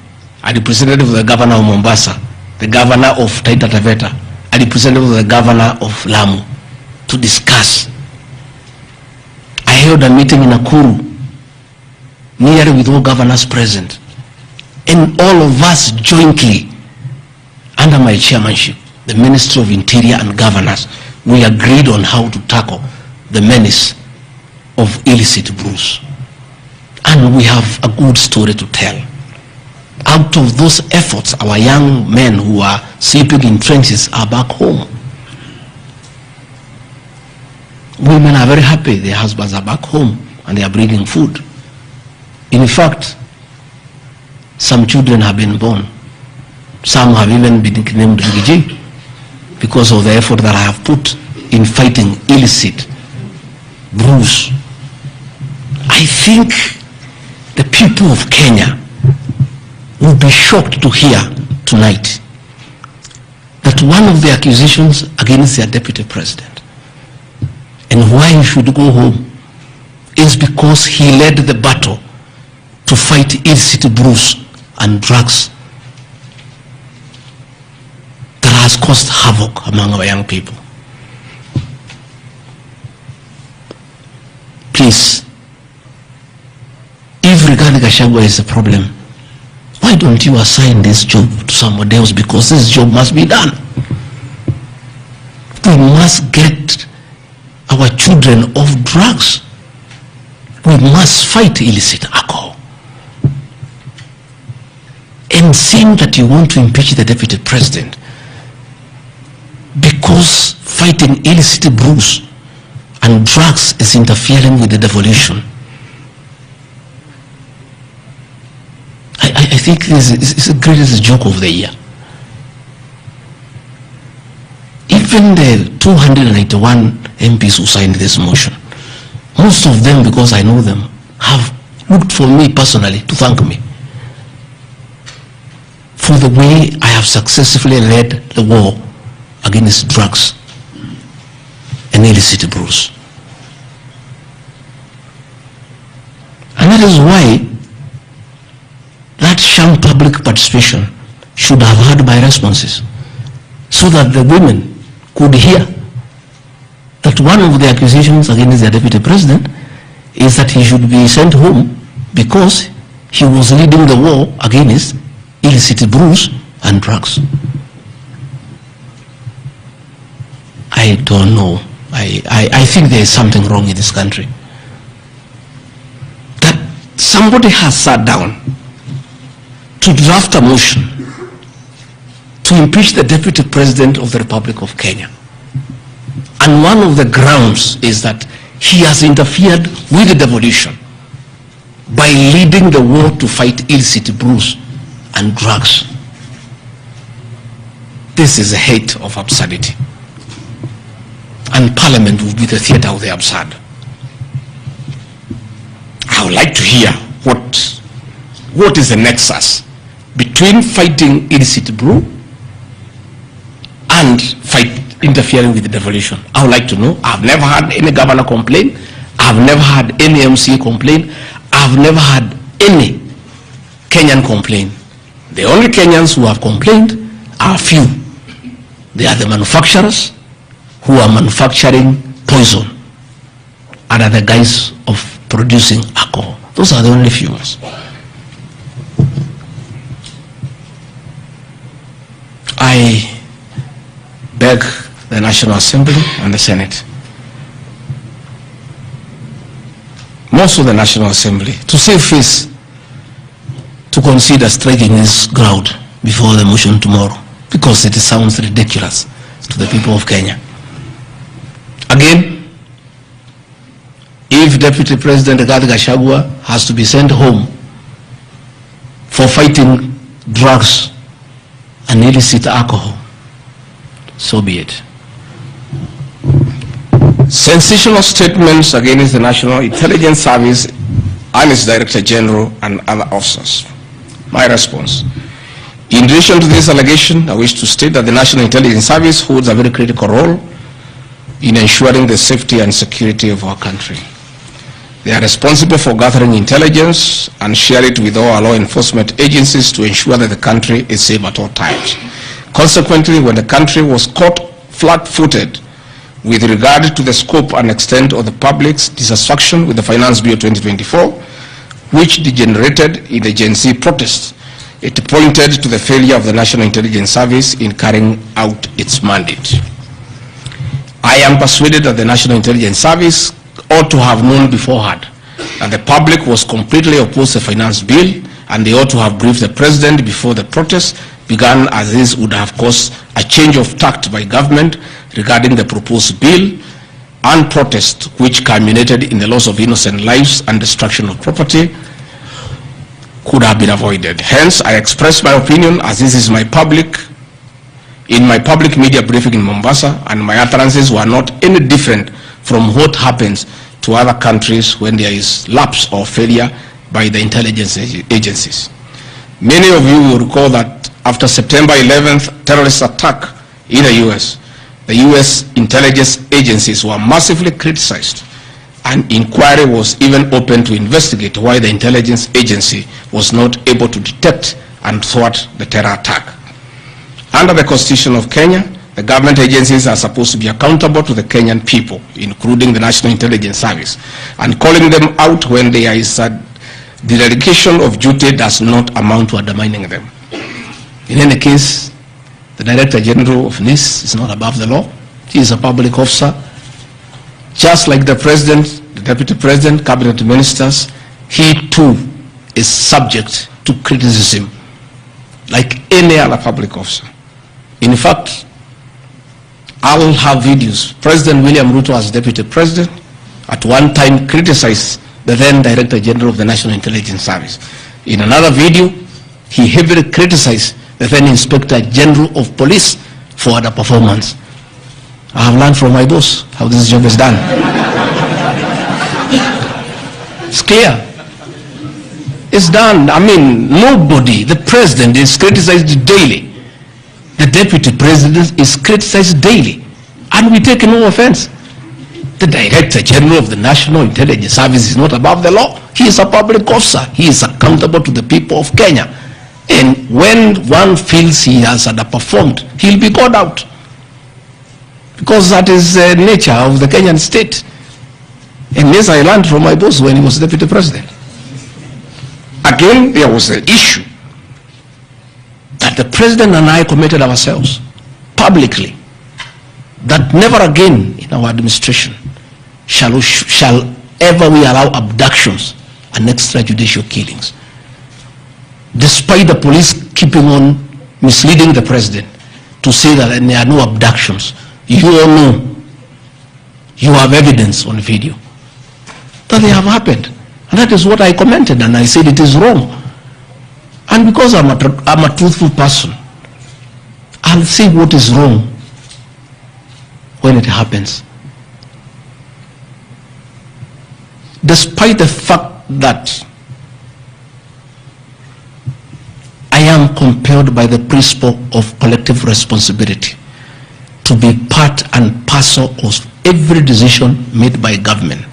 a representative of the governor of Mombasa, the governor of Taita Taveta, a representative of the governor of Lamu, to discuss. I held a meeting in Nakuru, nearly with all governors present, and all of us jointly, under my chairmanship, the Ministry of Interior and Governors, we agreed on how to tackle the menace of illicit brews. And we have a good story to tell. Out of those efforts, our young men who are sleeping in trenches are back home. Women are very happy their husbands are back home and they are bringing food. In fact, some children have been born. Some have even been named Rigiji because of the effort that I have put in fighting illicit brews. I think the people of Kenya will be shocked to hear tonight that one of the accusations against their Deputy President and why he should go home is because he led the battle to fight illicit brews and drugs that has caused havoc among our young people. Please, if Rigathi Gachagua is a problem, why don't you assign this job to somebody else, because this job must be done. we must get our children off drugs. We must fight illicit alcohol. And seeing that you want to impeach the deputy president because fighting illicit brews and drugs is interfering with the devolution, I think this is the greatest joke of the year. Even the 291 MPs who signed this motion, most of them, because I know them, have looked for me personally to thank me for the way I have successfully led the war against drugs and illicit brews. And that is why that sham public participation should have had my responses, so that the women could hear that one of the accusations against the deputy president is that he should be sent home because he was leading the war against illicit brews and drugs. I don't know. I think there is something wrong in this country. That somebody has sat down to draft a motion to impeach the deputy president of the Republic of Kenya. And one of the grounds is that he has interfered with the devolution by leading the war to fight illicit brews and drugs. This is a height of absurdity. And Parliament will be the theater of the absurd. I would like to hear what is the nexus between fighting illicit brew and interfering with the devolution. I would like to know. I've never had any governor complain. I've never had any MC complain. I've never had any Kenyan complain. The only Kenyans who have complained are few. They are the manufacturers who are manufacturing poison under the guise of producing alcohol. Those are the only few ones. I beg the National Assembly and the Senate, most of the National Assembly, to save face, to consider striking this ground before the motion tomorrow, because it sounds ridiculous to the people of Kenya. Again, if Deputy President Rigathi Gachagua has to be sent home for fighting drugs and illicit alcohol, so be it. Sensational statements against the National Intelligence Service and its Director General and other officers. My response. In relation to this allegation, I wish to state that the National Intelligence Service holds a very critical role in ensuring the safety and security of our country. They are responsible for gathering intelligence and share it with all our law enforcement agencies to ensure that the country is safe at all times. Consequently, when the country was caught flat-footed with regard to the scope and extent of the public's dissatisfaction with the Finance Bill 2024, which degenerated in the Gen Z protest, it pointed to the failure of the National Intelligence Service in carrying out its mandate. I am persuaded that the National Intelligence Service ought to have known beforehand that the public was completely opposed to the Finance Bill, and they ought to have briefed the President before the protest began, as this would have caused a change of tact by government regarding the proposed bill, and protest which culminated in the loss of innocent lives and destruction of property could have been avoided. Hence, I express my opinion, as this is in my public media briefing in Mombasa, and my utterances were not any different from what happens to other countries when there is lapse or failure by the intelligence agencies. Many of you will recall that after September 11th terrorist attack in the US, the US intelligence agencies were massively criticized, and inquiry was even opened to investigate why the intelligence agency was not able to detect and thwart the terror attack. Under the Constitution of Kenya, the government agencies are supposed to be accountable to the Kenyan people, including the National Intelligence Service, and calling them out when there is the delegation of duty does not amount to undermining them. In any case, the Director General of NIS is not above the law. He is a public officer. Just like the president, the deputy president, cabinet ministers, he too is subject to criticism like any other public officer. In fact, I will have videos. President William Ruto, as deputy president, at one time criticized the then Director General of the National Intelligence Service. In another video, he heavily criticized the then Inspector General of Police for their performance. I have learned from my boss how this job is done. It's clear. It's done. I mean, nobody, the president is criticized daily. The deputy president is criticized daily. And we take no offense. The Director General of the National Intelligence Service is not above the law. He is a public officer. He is accountable to the people of Kenya. And when one feels he has underperformed, he'll be called out. Because that is the nature of the Kenyan state. And this I learned from my boss when he was deputy president. Again, there was an issue that the president and I committed ourselves publicly that never again in our administration shall ever we allow abductions and extrajudicial killings. Despite the police keeping on misleading the president to say that there are no abductions, you all know, you have evidence on video that they have happened. And that is what I commented, and I said it is wrong. And because I'm a truthful person, I'll say what is wrong when it happens. Despite the fact that I am compelled by the principle of collective responsibility to be part and parcel of every decision made by government,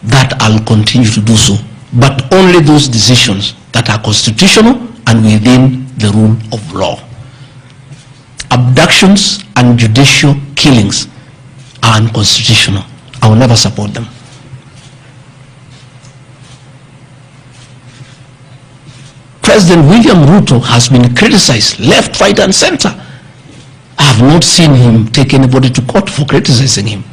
that I'll continue to do so, but only those decisions that are constitutional and within the rule of law. Abductions and judicial killings are unconstitutional. I will never support them. President William Ruto has been criticized left, right, and center. I have not seen him take anybody to court for criticizing him.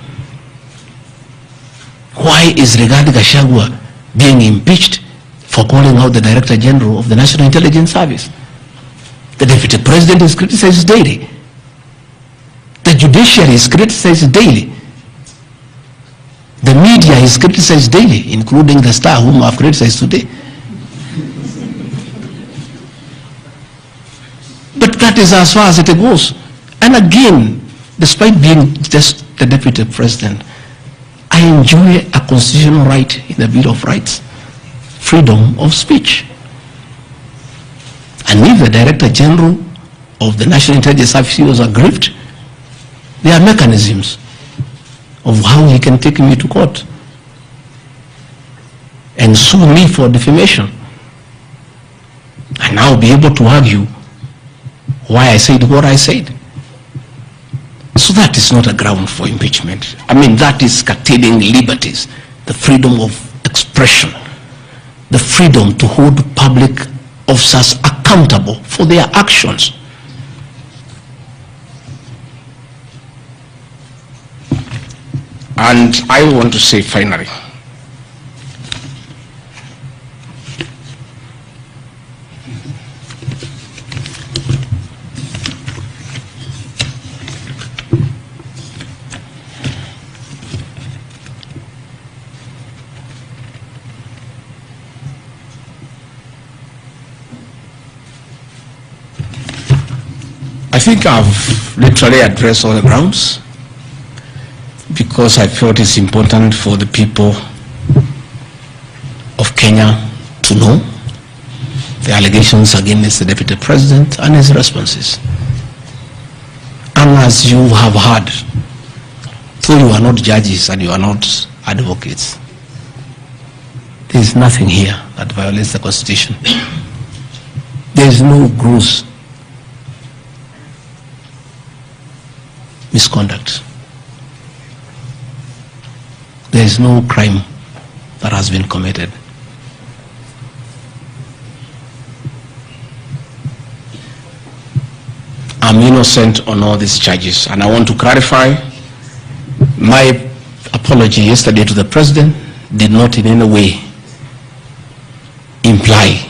Why is Rigathi Gachagua being impeached for calling out the Director General of the National Intelligence Service? The Deputy President is criticized daily. The judiciary is criticized daily. The media is criticized daily, including the Star, whom I have criticized today. But that is as far as it goes. And again, despite being just the Deputy President, I enjoy a constitutional right in the Bill of Rights, freedom of speech. And if the Director General of the National Intelligence Service was aggrieved, there are mechanisms of how he can take me to court and sue me for defamation. And I'll be able to argue why I said what I said. So that is not a ground for impeachment. I mean, that is curtailing liberties, the freedom of expression, the freedom to hold public officers accountable for their actions. And I want to say finally, I think I've literally addressed all the grounds because I felt it's important for the people of Kenya to know the allegations against the Deputy President and his responses. And as you have heard, though you are not judges and you are not advocates, there is nothing here that violates the Constitution. There is no gross misconduct. There is no crime that has been committed. I'm innocent on all these charges. And I want to clarify, my apology yesterday to the President did not in any way imply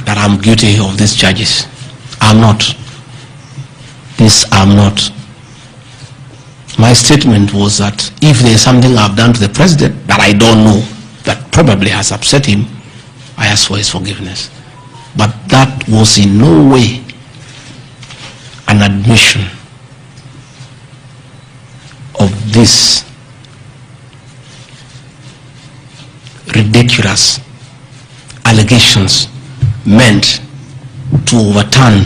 that I'm guilty of these charges. I'm not. This I'm not. My statement was that if there is something I've done to the President that I don't know, that probably has upset him, I ask for his forgiveness. But that was in no way an admission of this ridiculous allegations meant to overturn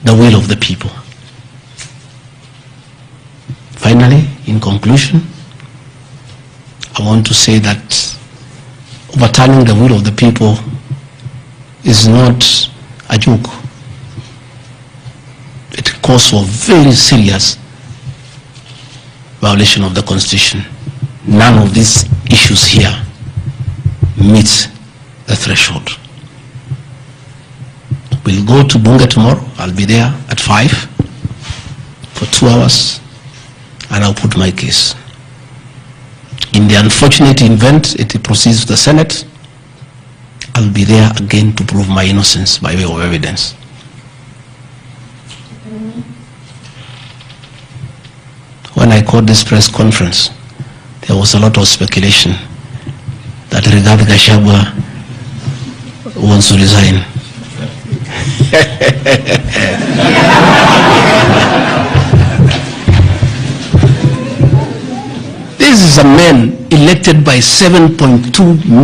the will of the people. Finally, in conclusion, I want to say that overturning the will of the people is not a joke. It calls for very serious violation of the Constitution. None of these issues here meets the threshold. We'll go to Bunge tomorrow. I'll be there at 5 for 2 hours, and I'll put my case. In the unfortunate event it proceeds to the Senate, I'll be there again to prove my innocence by way of evidence. When I called this press conference, there was a lot of speculation that Rigathi Gachagua wants to resign. This is a man elected by 7.2 million